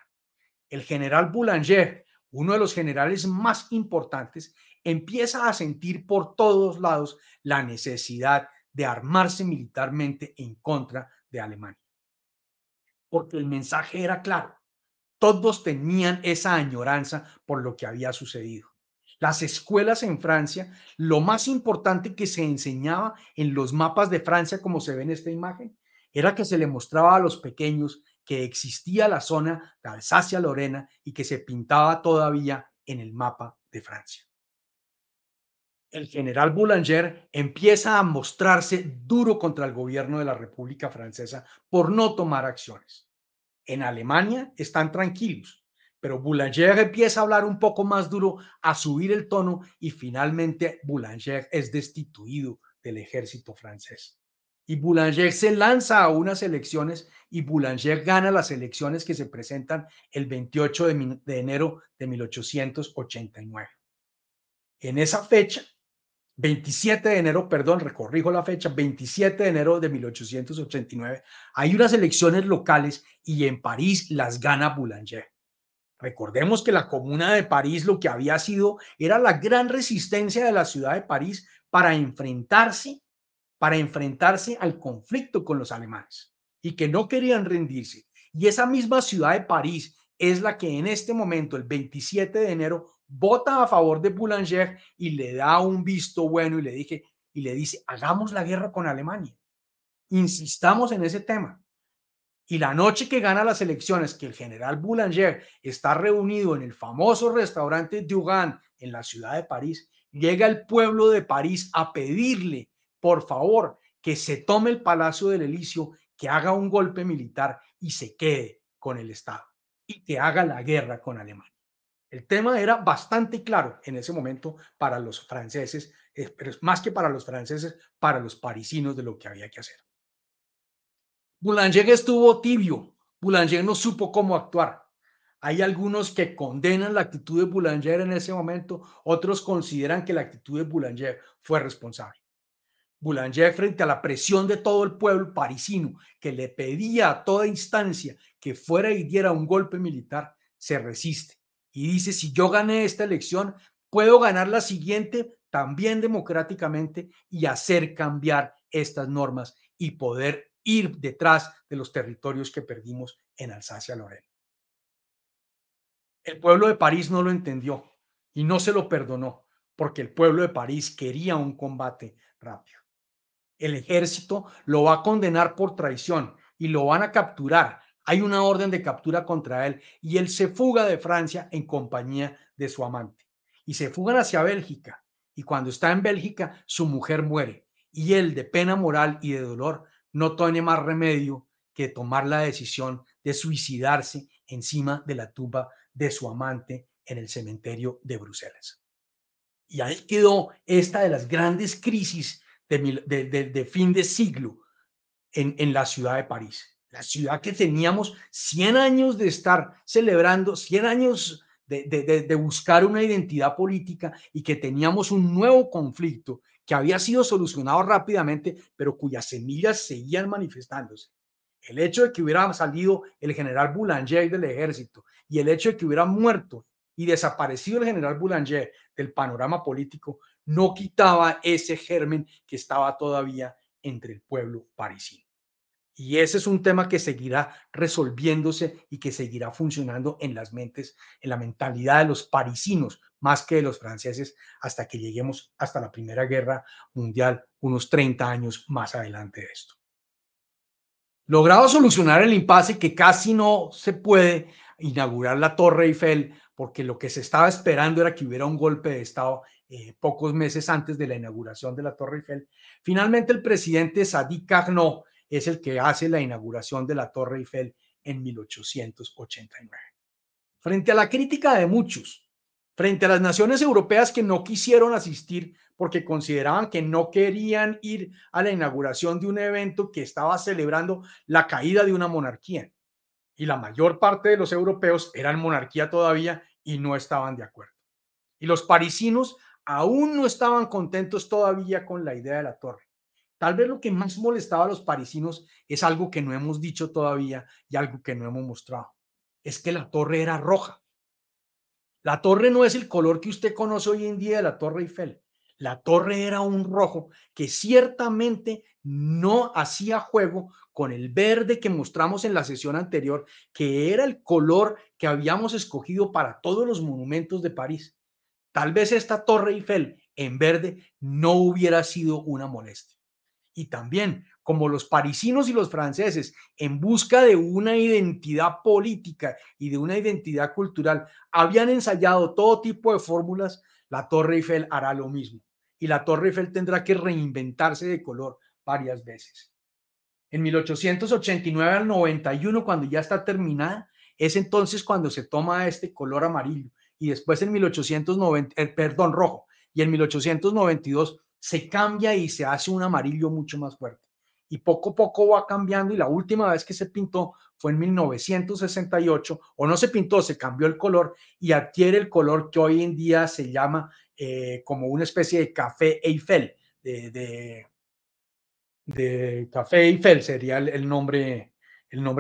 El general Boulanger, uno de los generales más importantes, empieza a sentir por todos lados la necesidad de armarse militarmente en contra de Alemania, porque el mensaje era claro. Todos tenían esa añoranza por lo que había sucedido. Las escuelas en Francia, lo más importante que se enseñaba en los mapas de Francia, como se ve en esta imagen, era que se le mostraba a los pequeños que existía la zona de Alsacia-Lorena y que se pintaba todavía en el mapa de Francia. El general Boulanger empieza a mostrarse duro contra el gobierno de la República Francesa por no tomar acciones. En Alemania están tranquilos, pero Boulanger empieza a hablar un poco más duro, a subir el tono y finalmente Boulanger es destituido del ejército francés. Y Boulanger se lanza a unas elecciones y Boulanger gana las elecciones que se presentan el 28 de enero de 1889. En esa fecha, 27 de enero, perdón, recorrijo la fecha, 27 de enero de 1889, hay unas elecciones locales y en París las gana Boulanger. Recordemos que la Comuna de París lo que había sido era la gran resistencia de la ciudad de París para enfrentarse al conflicto con los alemanes y que no querían rendirse. Y esa misma ciudad de París es la que en este momento, el 27 de enero, vota a favor de Boulanger y le da un visto bueno y le dice, hagamos la guerra con Alemania, insistamos en ese tema. Y la noche que gana las elecciones, que el general Boulanger está reunido en el famoso restaurante Dugan en la ciudad de París, llega el pueblo de París a pedirle, por favor, que se tome el Palacio del Elíseo, que haga un golpe militar y se quede con el Estado y que haga la guerra con Alemania. El tema era bastante claro en ese momento para los franceses, pero más que para los franceses, para los parisinos de lo que había que hacer. Boulanger estuvo tibio, Boulanger no supo cómo actuar. Hay algunos que condenan la actitud de Boulanger en ese momento, otros consideran que la actitud de Boulanger fue responsable. Boulanger, frente a la presión de todo el pueblo parisino que le pedía a toda instancia que fuera y diera un golpe militar, se resiste y dice, si yo gané esta elección, puedo ganar la siguiente también democráticamente y hacer cambiar estas normas y poder ir detrás de los territorios que perdimos en Alsacia-Lorena. El pueblo de París no lo entendió y no se lo perdonó porque el pueblo de París quería un combate rápido. El ejército lo va a condenar por traición y lo van a capturar. Hay una orden de captura contra él y él se fuga de Francia en compañía de su amante y se fugan hacia Bélgica. Y cuando está en Bélgica, su mujer muere y él, de pena moral y de dolor, no tiene más remedio que tomar la decisión de suicidarse encima de la tumba de su amante en el cementerio de Bruselas. Y ahí quedó esta de las grandes crisis de fin de siglo en la ciudad de París. La ciudad que teníamos 100 años de estar celebrando, 100 años de buscar una identidad política y que teníamos un nuevo conflicto que había sido solucionado rápidamente, pero cuyas semillas seguían manifestándose. El hecho de que hubiera salido el general Boulanger del ejército y el hecho de que hubiera muerto y desaparecido el general Boulanger del panorama político no quitaba ese germen que estaba todavía entre el pueblo parisino. Y ese es un tema que seguirá resolviéndose y que seguirá funcionando en las mentes, en la mentalidad de los parisinos, más que de los franceses, hasta que lleguemos hasta la Primera Guerra Mundial, unos 30 años más adelante de esto. Logrado solucionar el impasse que casi no se puede inaugurar la Torre Eiffel, porque lo que se estaba esperando era que hubiera un golpe de Estado pocos meses antes de la inauguración de la Torre Eiffel. Finalmente, el presidente Sadi Carnot es el que hace la inauguración de la Torre Eiffel en 1889. Frente a la crítica de muchos, frente a las naciones europeas que no quisieron asistir porque consideraban que no querían ir a la inauguración de un evento que estaba celebrando la caída de una monarquía. Y la mayor parte de los europeos eran monarquía todavía y no estaban de acuerdo. Y los parisinos aún no estaban contentos todavía con la idea de la torre. Tal vez lo que más molestaba a los parisinos es algo que no hemos dicho todavía y algo que no hemos mostrado. Es que la torre era roja. La torre no es el color que usted conoce hoy en día de la Torre Eiffel. La torre era un rojo que ciertamente no hacía juego con el verde que mostramos en la sesión anterior, que era el color que habíamos escogido para todos los monumentos de París. Tal vez esta Torre Eiffel en verde no hubiera sido una molestia. Y también, como los parisinos y los franceses, en busca de una identidad política y de una identidad cultural, habían ensayado todo tipo de fórmulas, la Torre Eiffel hará lo mismo. Y la Torre Eiffel tendrá que reinventarse de color varias veces. En 1889 al 91, cuando ya está terminada, es entonces cuando se toma este color amarillo. Y después en 1890, perdón, rojo. Y en 1892 se cambia y se hace un amarillo mucho más fuerte. Y poco a poco va cambiando y la última vez que se pintó fue en 1968, o no se pintó, se cambió el color y adquiere el color que hoy en día se llama como una especie de café Eiffel, de Café Eiffel sería el nombre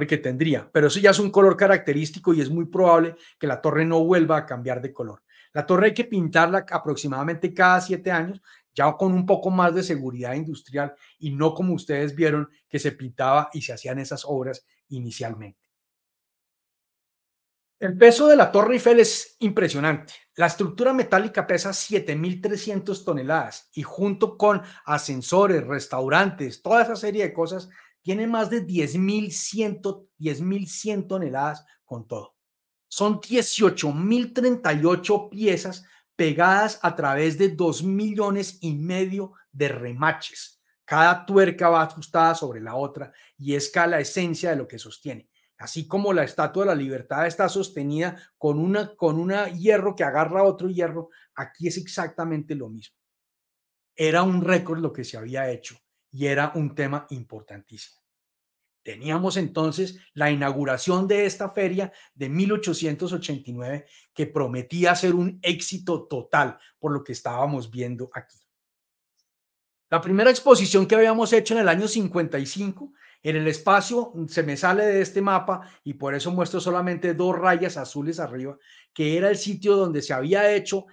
que tendría, pero eso ya es un color característico y es muy probable que la torre no vuelva a cambiar de color. La torre hay que pintarla aproximadamente cada 7 años, ya con un poco más de seguridad industrial y no como ustedes vieron que se pintaba y se hacían esas obras inicialmente. El peso de la Torre Eiffel es impresionante. La estructura metálica pesa 7.300 toneladas y junto con ascensores, restaurantes, toda esa serie de cosas, tiene más de 10.100 toneladas con todo. Son 18.038 piezas pegadas a través de 2,5 millones de remaches. Cada tuerca va ajustada sobre la otra y es la esencia de lo que sostiene. Así como la Estatua de la Libertad está sostenida con una hierro que agarra otro hierro, aquí es exactamente lo mismo. Era un récord lo que se había hecho y era un tema importantísimo. Teníamos entonces la inauguración de esta feria de 1889 que prometía ser un éxito total por lo que estábamos viendo aquí. La primera exposición que habíamos hecho en el año 55, en el espacio, se me sale de este mapa y por eso muestro solamente dos rayas azules arriba, que era el sitio donde se había hecho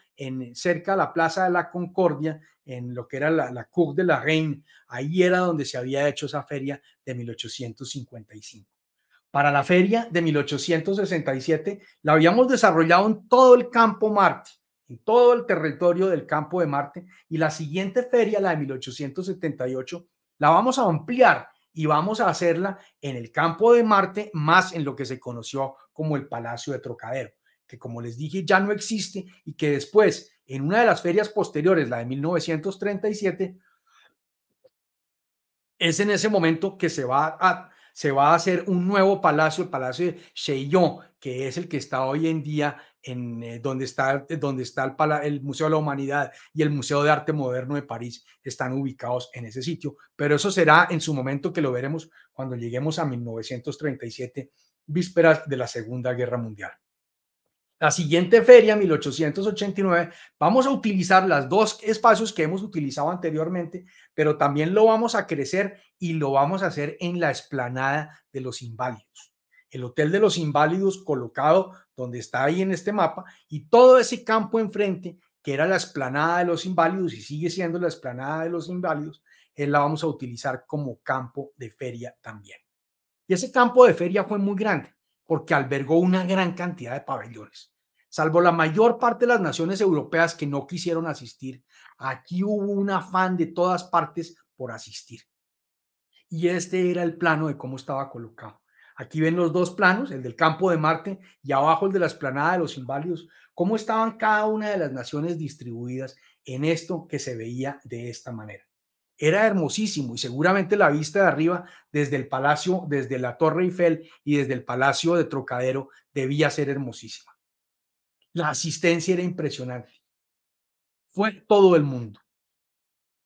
cerca de la Plaza de la Concordia, en lo que era la Cour de la Reine. Ahí era donde se había hecho esa feria de 1855. Para la feria de 1867 la habíamos desarrollado en todo el campo Marte, en todo el territorio del campo de Marte, y la siguiente feria, la de 1878, la vamos a ampliar y vamos a hacerla en el campo de Marte, más en lo que se conoció como el Palacio de Trocadero, que como les dije ya no existe y que después, en una de las ferias posteriores, la de 1937, es en ese momento que se va a hacer un nuevo palacio, el Palacio de Chaillot, que es el que está hoy en día donde está el Museo de la Humanidad y el Museo de Arte Moderno de París, están ubicados en ese sitio. Pero eso será en su momento, que lo veremos cuando lleguemos a 1937, vísperas de la Segunda Guerra Mundial. La siguiente feria, 1889, vamos a utilizar los dos espacios que hemos utilizado anteriormente, pero también lo vamos a crecer y lo vamos a hacer en la explanada de los Inválidos. El Hotel de los Inválidos colocado donde está ahí en este mapa, y todo ese campo enfrente, que era la explanada de los Inválidos y sigue siendo la explanada de los Inválidos, la vamos a utilizar como campo de feria también. Y ese campo de feria fue muy grande porque albergó una gran cantidad de pabellones. Salvo la mayor parte de las naciones europeas que no quisieron asistir, aquí hubo un afán de todas partes por asistir. Y este era el plano de cómo estaba colocado. Aquí ven los dos planos, el del campo de Marte y abajo el de la explanada de los Inválidos, cómo estaban cada una de las naciones distribuidas en esto que se veía de esta manera. Era hermosísimo y seguramente la vista de arriba desde el palacio, desde la Torre Eiffel y desde el Palacio de Trocadero debía ser hermosísima. La asistencia era impresionante. Fue todo el mundo.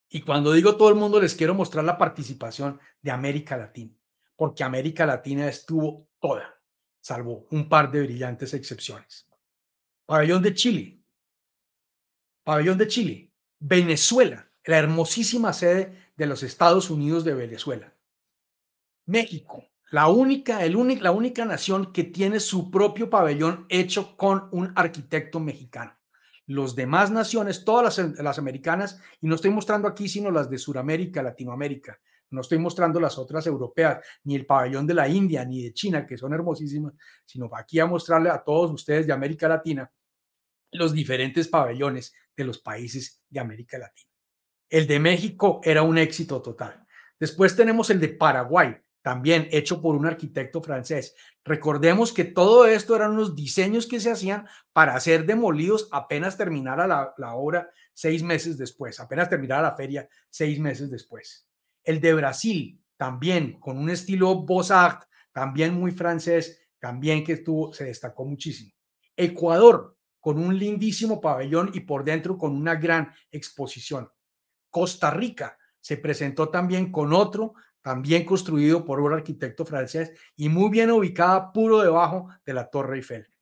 Y cuando digo todo el mundo, les quiero mostrar la participación de América Latina, porque América Latina estuvo toda, salvo un par de brillantes excepciones. Pabellón de Chile. Pabellón de Chile. Venezuela, la hermosísima sede de los Estados Unidos de Venezuela. México, la única nación que tiene su propio pabellón hecho con un arquitecto mexicano. Los demás naciones, todas las americanas, y no estoy mostrando aquí sino las de Sudamérica, Latinoamérica, no estoy mostrando las otras europeas, ni el pabellón de la India, ni de China, que son hermosísimas, sino aquí a mostrarle a todos ustedes de América Latina los diferentes pabellones de los países de América Latina. El de México era un éxito total. Después tenemos el de Paraguay, también hecho por un arquitecto francés. Recordemos que todo esto eran unos diseños que se hacían para ser demolidos apenas terminara la obra 6 meses después, apenas terminara la feria 6 meses después. El de Brasil, también con un estilo Beaux-Arts, también muy francés, también que se destacó muchísimo. Ecuador, con un lindísimo pabellón y por dentro con una gran exposición. Costa Rica se presentó también con otro, también construido por un arquitecto francés y muy bien ubicada, puro debajo de la Torre Eiffel.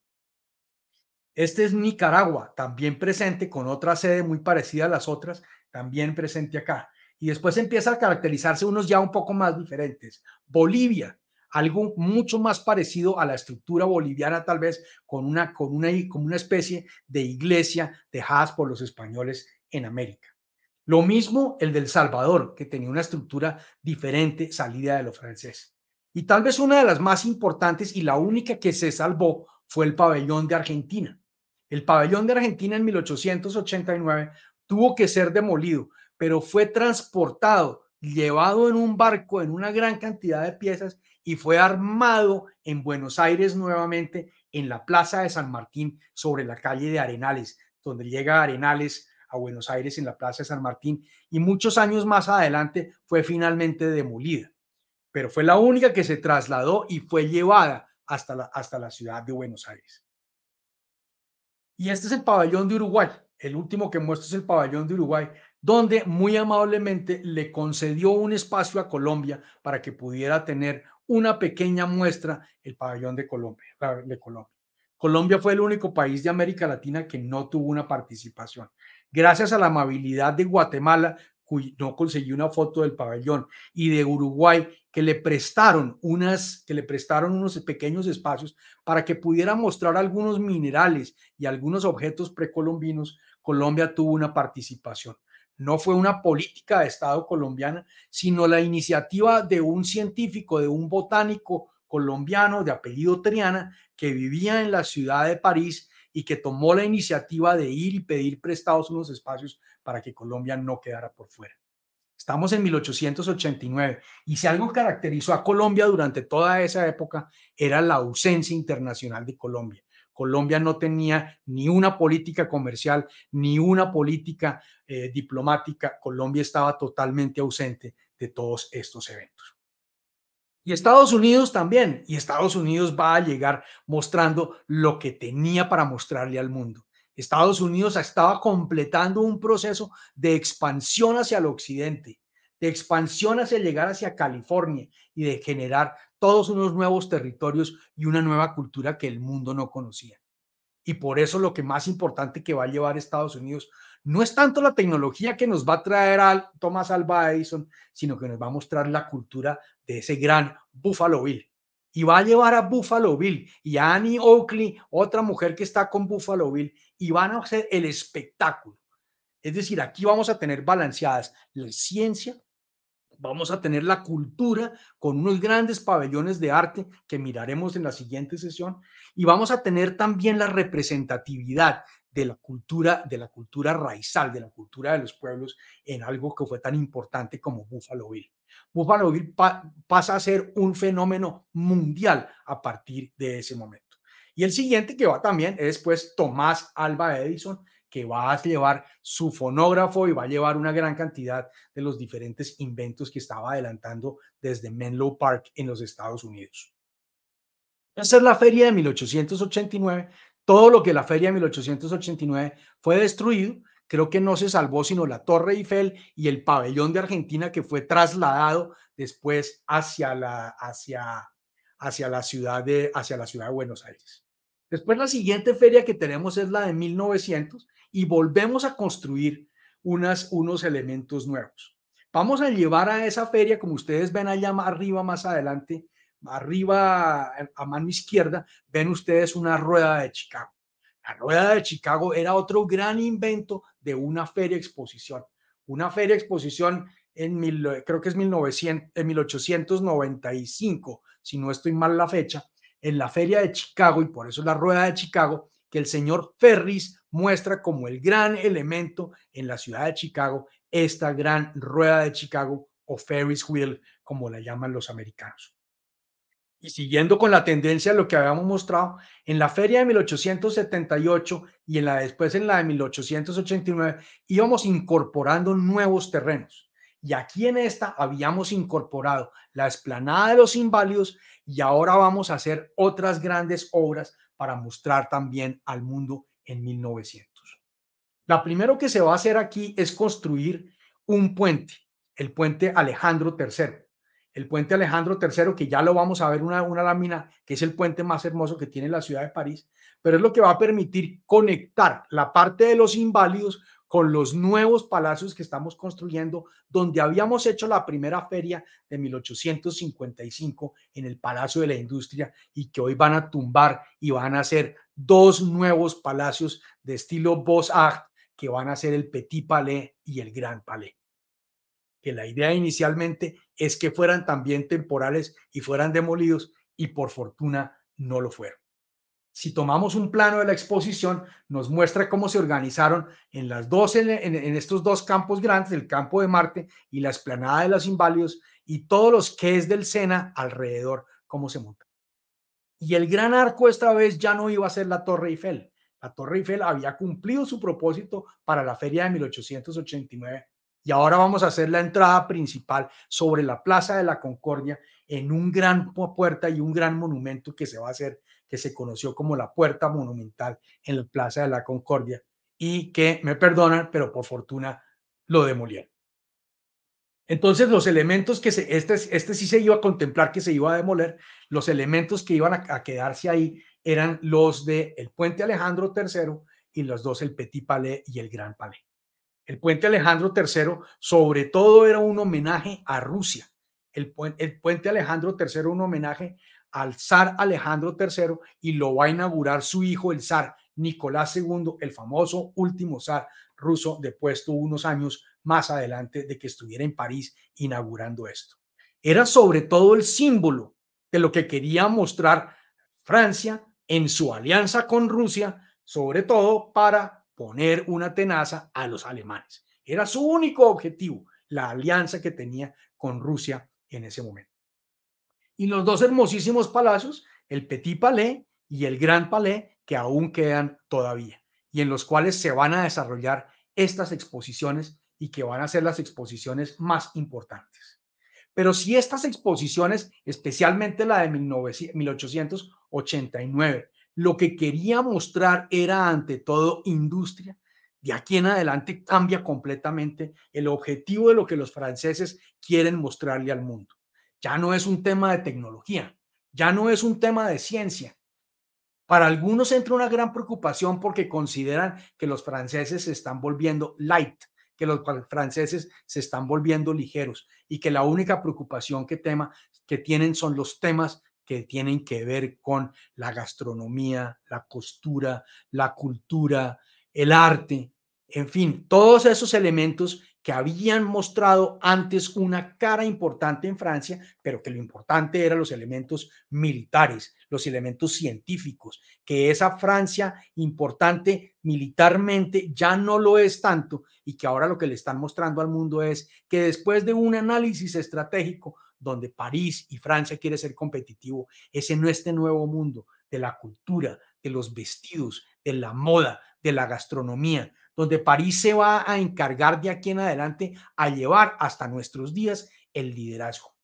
Este es Nicaragua, también presente con otra sede muy parecida a las otras, también presente acá. Y después empieza a caracterizarse unos ya un poco más diferentes. Bolivia, algo mucho más parecido a la estructura boliviana, tal vez con una especie de iglesia dejadas por los españoles en América. Lo mismo el del Salvador, que tenía una estructura diferente salida de lo francés. Y tal vez una de las más importantes y la única que se salvó fue el pabellón de Argentina. El pabellón de Argentina en 1889 tuvo que ser demolido, pero fue transportado, llevado en un barco en una gran cantidad de piezas y fue armado en Buenos Aires nuevamente en la Plaza de San Martín sobre la calle de Arenales, donde llega Arenales a Buenos Aires en la Plaza de San Martín y muchos años más adelante fue finalmente demolida, pero fue la única que se trasladó y fue llevada hasta la ciudad de Buenos Aires. Y este es el pabellón de Uruguay. El último que muestro es el pabellón de Uruguay, donde muy amablemente le concedió un espacio a Colombia para que pudiera tener una pequeña muestra el pabellón de Colombia. Colombia fue el único país de América Latina que no tuvo una participación. Gracias a la amabilidad de Guatemala, no conseguí una foto del pabellón, y de Uruguay, que le prestaron unos pequeños espacios para que pudiera mostrar algunos minerales y algunos objetos precolombinos. Colombia tuvo una participación. No fue una política de Estado colombiana, sino la iniciativa de un científico, de un botánico colombiano de apellido Triana, que vivía en la ciudad de París y que tomó la iniciativa de ir y pedir prestados unos espacios para que Colombia no quedara por fuera. Estamos en 1889 y si algo caracterizó a Colombia durante toda esa época era la ausencia internacional de Colombia. Colombia no tenía ni una política comercial ni una política diplomática. Colombia estaba totalmente ausente de todos estos eventos. Y Estados Unidos también. Y Estados Unidos va a llegar mostrando lo que tenía para mostrarle al mundo. Estados Unidos estaba completando un proceso de expansión hacia el occidente, de expansión hacia llegar hacia California y de generar todos unos nuevos territorios y una nueva cultura que el mundo no conocía. Y por eso lo que más importante que va a llevar Estados Unidos no es tanto la tecnología que nos va a traer a Thomas Alva Edison, sino que nos va a mostrar la cultura de ese gran Buffalo Bill. Y va a llevar a Buffalo Bill y a Annie Oakley, otra mujer que está con Buffalo Bill, y van a hacer el espectáculo. Es decir, aquí vamos a tener balanceadas la ciencia, vamos a tener la cultura con unos grandes pabellones de arte que miraremos en la siguiente sesión y vamos a tener también la representatividad de la cultura raizal, de la cultura de los pueblos en algo que fue tan importante como Buffalo Bill. Buffalo Bill pasa a ser un fenómeno mundial a partir de ese momento. Y el siguiente que va también es pues Tomás Alva Edison, que va a llevar su fonógrafo y va a llevar una gran cantidad de los diferentes inventos que estaba adelantando desde Menlo Park en los Estados Unidos. Esa es la feria de 1889. Todo lo que la feria de 1889 fue destruido. Creo que no se salvó sino la Torre Eiffel y el pabellón de Argentina, que fue trasladado después hacia la ciudad de Buenos Aires. Después la siguiente feria que tenemos es la de 1900 y volvemos a construir unos elementos nuevos. Vamos a llevar a esa feria, como ustedes ven allá arriba, más adelante, arriba a mano izquierda, ven ustedes una rueda de Chicago. La rueda de Chicago era otro gran invento de una feria exposición. Una feria exposición creo que es 1895, si no estoy mal la fecha, en la feria de Chicago, y por eso la rueda de Chicago, que el señor Ferris muestra como el gran elemento en la ciudad de Chicago, esta gran rueda de Chicago o Ferris wheel, como la llaman los americanos. Y siguiendo con la tendencia de lo que habíamos mostrado, en la feria de 1878 y después en la de 1889 íbamos incorporando nuevos terrenos. Y aquí en esta habíamos incorporado la explanada de los Inválidos y ahora vamos a hacer otras grandes obras para mostrar también al mundo en 1900. La primero que se va a hacer aquí es construir un puente, el puente Alejandro III. El puente Alejandro III, que ya lo vamos a ver una lámina, que es el puente más hermoso que tiene la ciudad de París, pero es lo que va a permitir conectar la parte de los Inválidos con los nuevos palacios que estamos construyendo, donde habíamos hecho la primera feria de 1855 en el Palacio de la Industria y que hoy van a tumbar y van a hacer dos nuevos palacios de estilo Beaux-Arts que van a ser el Petit Palais y el Grand Palais. Que la idea inicialmente es que fueran también temporales y fueran demolidos y por fortuna no lo fueron. Si tomamos un plano de la exposición, nos muestra cómo se organizaron en estos dos campos grandes, el campo de Marte y la explanada de los Inválidos y todos los quays del Sena alrededor, cómo se montan. Y el gran arco esta vez ya no iba a ser la Torre Eiffel. La Torre Eiffel había cumplido su propósito para la feria de 1889 y ahora vamos a hacer la entrada principal sobre la Plaza de la Concordia en un gran puerta y un gran monumento que se va a hacer, que se conoció como la Puerta Monumental en la Plaza de la Concordia y que, me perdonan, pero por fortuna lo demolieron. Entonces, los elementos este sí se iba a contemplar que se iba a demoler, los elementos que iban a quedarse ahí eran los del puente Alejandro III y los dos, el Petit Palais y el Gran Palais. El puente Alejandro III, sobre todo, era un homenaje a Rusia. El puente Alejandro III, un homenaje al zar Alejandro III, y lo va a inaugurar su hijo, el zar Nicolás II, el famoso último zar ruso, depuesto unos años más adelante de que estuviera en París inaugurando esto. Era sobre todo el símbolo de lo que quería mostrar Francia en su alianza con Rusia, sobre todo para poner una tenaza a los alemanes. Era su único objetivo, la alianza que tenía con Rusia en ese momento. Y los dos hermosísimos palacios, el Petit Palais y el Grand Palais, que aún quedan todavía y en los cuales se van a desarrollar estas exposiciones y que van a ser las exposiciones más importantes. Pero si estas exposiciones, especialmente la de 1889, lo que quería mostrar era ante todo industria, de aquí en adelante cambia completamente el objetivo de lo que los franceses quieren mostrarle al mundo. Ya no es un tema de tecnología, ya no es un tema de ciencia. Para algunos entra una gran preocupación porque consideran que los franceses se están volviendo light, que los franceses se están volviendo ligeros y que la única preocupación que tienen son los temas que tienen que ver con la gastronomía, la costura, la cultura, el arte, en fin, todos esos elementos que habían mostrado antes una cara importante en Francia, pero que lo importante eran los elementos militares, los elementos científicos, que esa Francia importante militarmente ya no lo es tanto y que ahora lo que le están mostrando al mundo es que después de un análisis estratégico donde París y Francia quiere ser competitivo, es en este nuevo mundo de la cultura, de los vestidos, de la moda, de la gastronomía, donde París se va a encargar de aquí en adelante a llevar hasta nuestros días el liderazgo.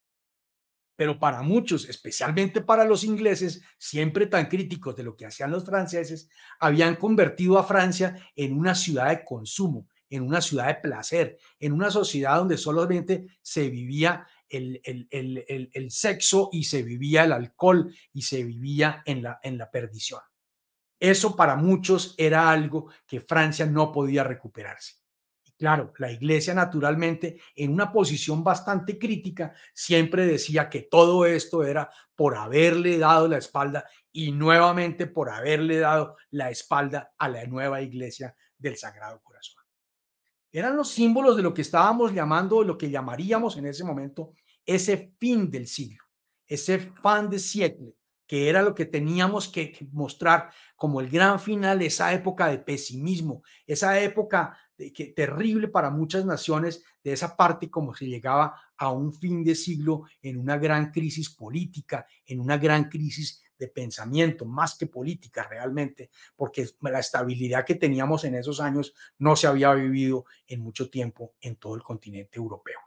Pero para muchos, especialmente para los ingleses, siempre tan críticos de lo que hacían los franceses, habían convertido a Francia en una ciudad de consumo, en una ciudad de placer, en una sociedad donde solamente se vivía el sexo y se vivía el alcohol y se vivía en la perdición. Eso para muchos era algo que Francia no podía recuperarse. Y claro, la Iglesia naturalmente, en una posición bastante crítica, siempre decía que todo esto era por haberle dado la espalda y nuevamente por haberle dado la espalda a la nueva Iglesia del Sagrado Corazón. Eran los símbolos de lo que estábamos llamando, lo que llamaríamos en ese momento ese fin del siglo, ese fin de siècle, que era lo que teníamos que mostrar como el gran final, esa época de pesimismo, esa época terrible para muchas naciones, de esa parte como se llegaba a un fin de siglo en una gran crisis política, en una gran crisis de pensamiento, más que política realmente, porque la estabilidad que teníamos en esos años no se había vivido en mucho tiempo en todo el continente europeo.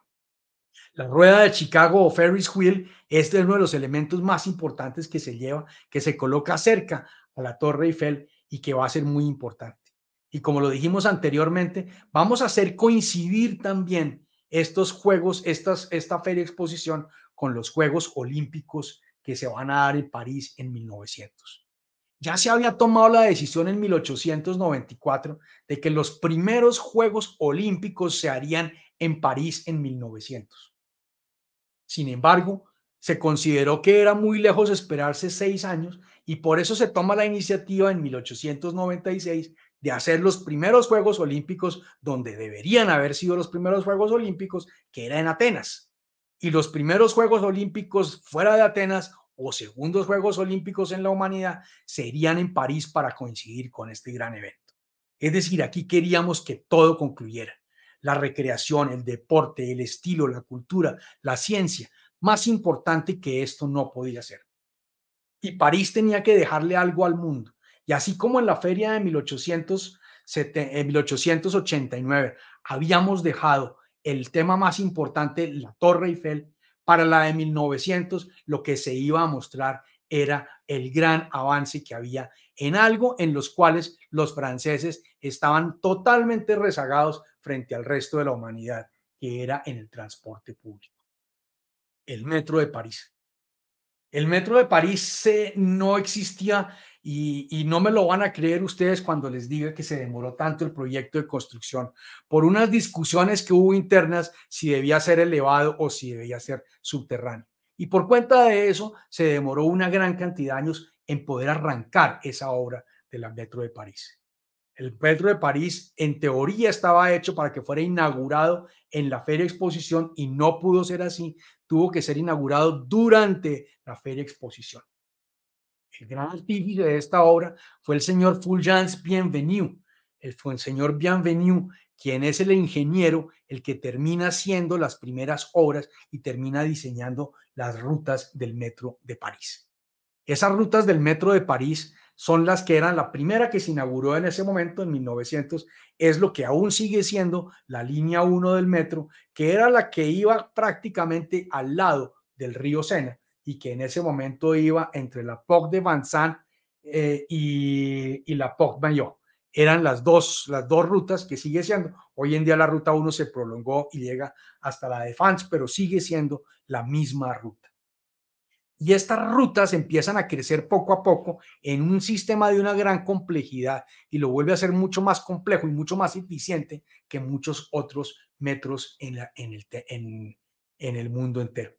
La rueda de Chicago o Ferris wheel es uno de los elementos más importantes que se lleva, que se coloca cerca a la Torre Eiffel y que va a ser muy importante. Y como lo dijimos anteriormente, vamos a hacer coincidir también estos juegos, esta feria exposición con los Juegos Olímpicos que se van a dar en París en 1900. Ya se había tomado la decisión en 1894 de que los primeros Juegos Olímpicos se harían en París en 1900. Sin embargo, se consideró que era muy lejos esperarse 6 años y por eso se toma la iniciativa en 1896 de hacer los primeros Juegos Olímpicos donde deberían haber sido los primeros Juegos Olímpicos, que era en Atenas. Y los primeros Juegos Olímpicos fuera de Atenas o segundos Juegos Olímpicos en la humanidad serían en París para coincidir con este gran evento. Es decir, aquí queríamos que todo concluyera. La recreación, el deporte, el estilo, la cultura, la ciencia. Más importante que esto no podía ser. Y París tenía que dejarle algo al mundo. Y así como en la feria de 1889 habíamos dejado el tema más importante, la Torre Eiffel, para la de 1900 lo que se iba a mostrar era el gran avance que había en algo en los cuales los franceses estaban totalmente rezagados frente al resto de la humanidad, que era en el transporte público, el metro de París. El metro de París no existía y no me lo van a creer ustedes cuando les diga que se demoró tanto el proyecto de construcción por unas discusiones que hubo internas si debía ser elevado o si debía ser subterráneo. Y por cuenta de eso se demoró una gran cantidad de años en poder arrancar esa obra de la metro de París. El metro de París, en teoría, estaba hecho para que fuera inaugurado en la Feria Exposición y no pudo ser así. Tuvo que ser inaugurado durante la Feria Exposición. El gran artífice de esta obra fue el señor Fulgence Bienvenu. Fue el señor Bienvenu, quien es el ingeniero, el que termina haciendo las primeras obras y termina diseñando las rutas del metro de París. Esas rutas del metro de París son las que eran la primera que se inauguró en ese momento, en 1900, es lo que aún sigue siendo la línea 1 del metro, que era la que iba prácticamente al lado del río Sena y que en ese momento iba entre la Porte de Vincennes y la Porte Maillot. Eran las dos rutas que sigue siendo. Hoy en día la ruta 1 se prolongó y llega hasta la Défense, pero sigue siendo la misma ruta. Y estas rutas empiezan a crecer poco a poco en un sistema de una gran complejidad y lo vuelve a ser mucho más complejo y mucho más eficiente que muchos otros metros en el mundo entero.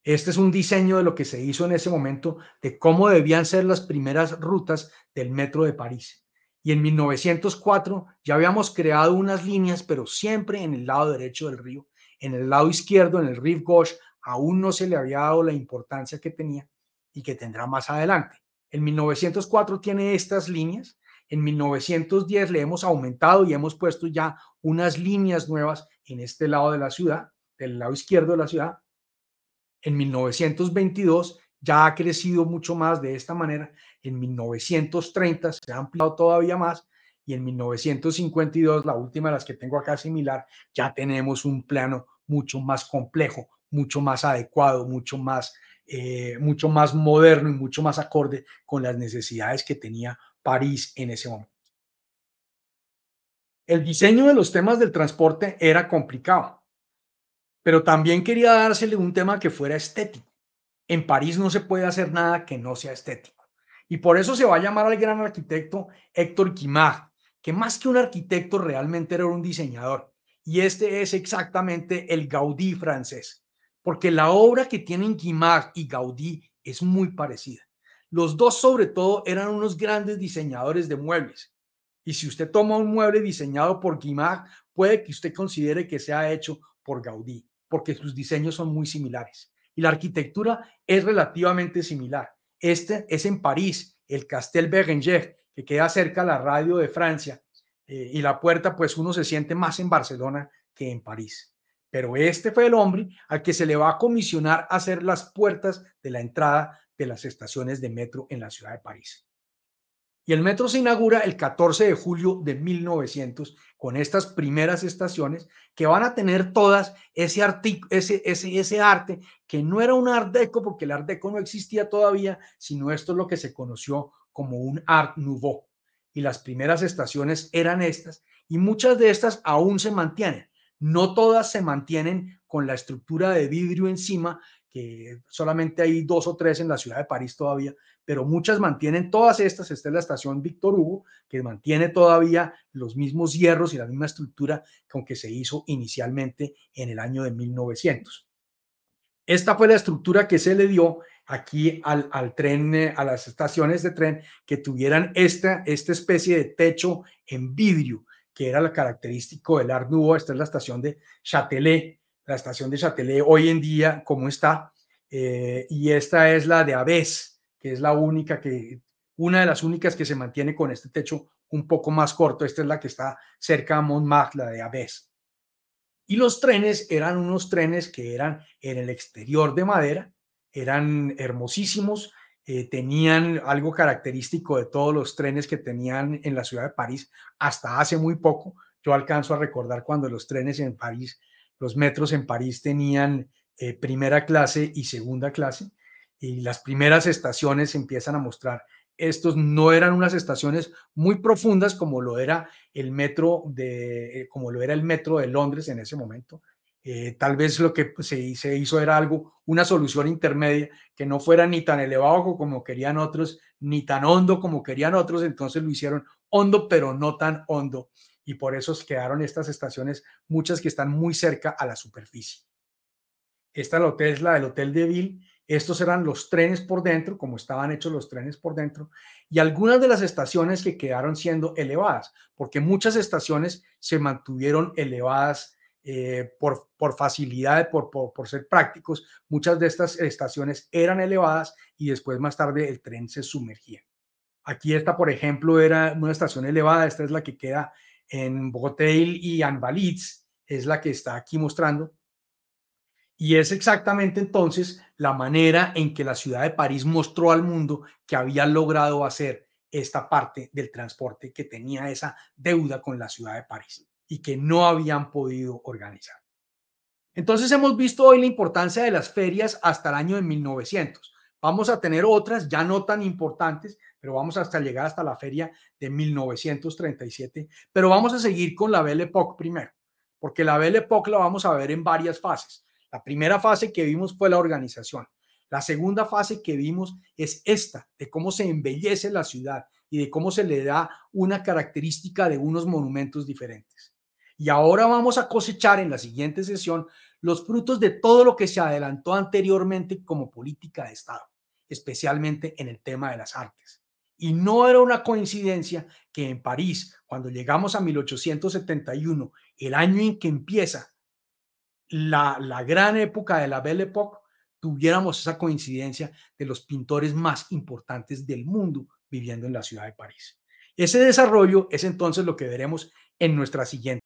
Este es un diseño de lo que se hizo en ese momento, de cómo debían ser las primeras rutas del metro de París. Y en 1904 ya habíamos creado unas líneas, pero siempre en el lado derecho del río. En el lado izquierdo, en el Rive Gauche, aún no se le había dado la importancia que tenía y que tendrá más adelante. En 1904 tiene estas líneas. En 1910 le hemos aumentado y hemos puesto ya unas líneas nuevas en este lado de la ciudad, del lado izquierdo de la ciudad. En 1922 ya ha crecido mucho más de esta manera. En 1930 se ha ampliado todavía más y en 1952, la última de las que tengo acá similar, ya tenemos un plano mucho más complejo, mucho más adecuado, mucho más moderno y mucho más acorde con las necesidades que tenía París en ese momento. El diseño de los temas del transporte era complicado, pero también quería dársele un tema que fuera estético. En París no se puede hacer nada que no sea estético. Y por eso se va a llamar al gran arquitecto Héctor Guimard, que más que un arquitecto realmente era un diseñador. Y este es exactamente el Gaudí francés, porque la obra que tienen Guimard y Gaudí es muy parecida. Los dos sobre todo eran unos grandes diseñadores de muebles. Y si usted toma un mueble diseñado por Guimard, puede que usted considere que sea hecho por Gaudí, porque sus diseños son muy similares. Y la arquitectura es relativamente similar. Este es en París, el Castel Berenger, que queda cerca a la radio de Francia, y la puerta, pues uno se siente más en Barcelona que en París. Pero este fue el hombre al que se le va a comisionar hacer las puertas de la entrada de las estaciones de metro en la ciudad de París. Y el metro se inaugura el 14 de julio de 1900 con estas primeras estaciones que van a tener todas ese arte que no era un art deco porque el art deco no existía todavía, sino esto es lo que se conoció como un art nouveau. Y las primeras estaciones eran estas y muchas de estas aún se mantienen. No todas se mantienen con la estructura de vidrio encima, que solamente hay dos o tres en la ciudad de París todavía, pero muchas mantienen todas estas. Esta es la estación Víctor Hugo, que mantiene todavía los mismos hierros y la misma estructura con que se hizo inicialmente en el año de 1900. Esta fue la estructura que se le dio aquí al tren, a las estaciones de tren, que tuvieran esta especie de techo en vidrio, que era lo característico del Art Nouveau. Esta es la estación de Châtelet, la estación de Châtelet hoy en día, como está, y esta es la de Aves, que es una de las únicas que se mantiene con este techo un poco más corto. Esta es la que está cerca a Montmartre, la de Aves. Y los trenes eran unos trenes que eran en el exterior de madera, eran hermosísimos, tenían algo característico de todos los trenes que tenían en la ciudad de París hasta hace muy poco. Yo alcanzo a recordar cuando los trenes en París, los metros en París tenían primera clase y segunda clase, y las primeras estaciones empiezan a mostrar. Estos no eran unas estaciones muy profundas como lo era como lo era el metro de Londres en ese momento. Tal vez lo que se hizo era una solución intermedia, que no fuera ni tan elevado como querían otros, ni tan hondo como querían otros. Entonces lo hicieron hondo, pero no tan hondo. Y por eso quedaron estas estaciones, muchas que están muy cerca a la superficie. Esta es la del Hotel de Ville. Estos eran los trenes por dentro, como estaban hechos los trenes por dentro, y algunas de las estaciones que quedaron siendo elevadas, porque muchas estaciones se mantuvieron elevadas por facilidad, por ser prácticos. Muchas de estas estaciones eran elevadas y después más tarde el tren se sumergía. Aquí esta, por ejemplo, era una estación elevada. Esta es la que queda en Botel y Invalids, es la que está aquí mostrando. Y es exactamente entonces la manera en que la ciudad de París mostró al mundo que había logrado hacer esta parte del transporte, que tenía esa deuda con la ciudad de París y que no habían podido organizar. Entonces hemos visto hoy la importancia de las ferias hasta el año de 1900. Vamos a tener otras ya no tan importantes, pero vamos hasta llegar hasta la feria de 1937. Pero vamos a seguir con la Belle Époque primero, porque la Belle Époque la vamos a ver en varias fases. La primera fase que vimos fue la organización. La segunda fase que vimos es esta, de cómo se embellece la ciudad y de cómo se le da una característica de unos monumentos diferentes. Y ahora vamos a cosechar en la siguiente sesión los frutos de todo lo que se adelantó anteriormente como política de Estado, especialmente en el tema de las artes. Y no era una coincidencia que en París, cuando llegamos a 1871, el año en que empieza la gran época de la Belle Époque, tuviéramos esa coincidencia de los pintores más importantes del mundo viviendo en la ciudad de París. Ese desarrollo es entonces lo que veremos en nuestra siguiente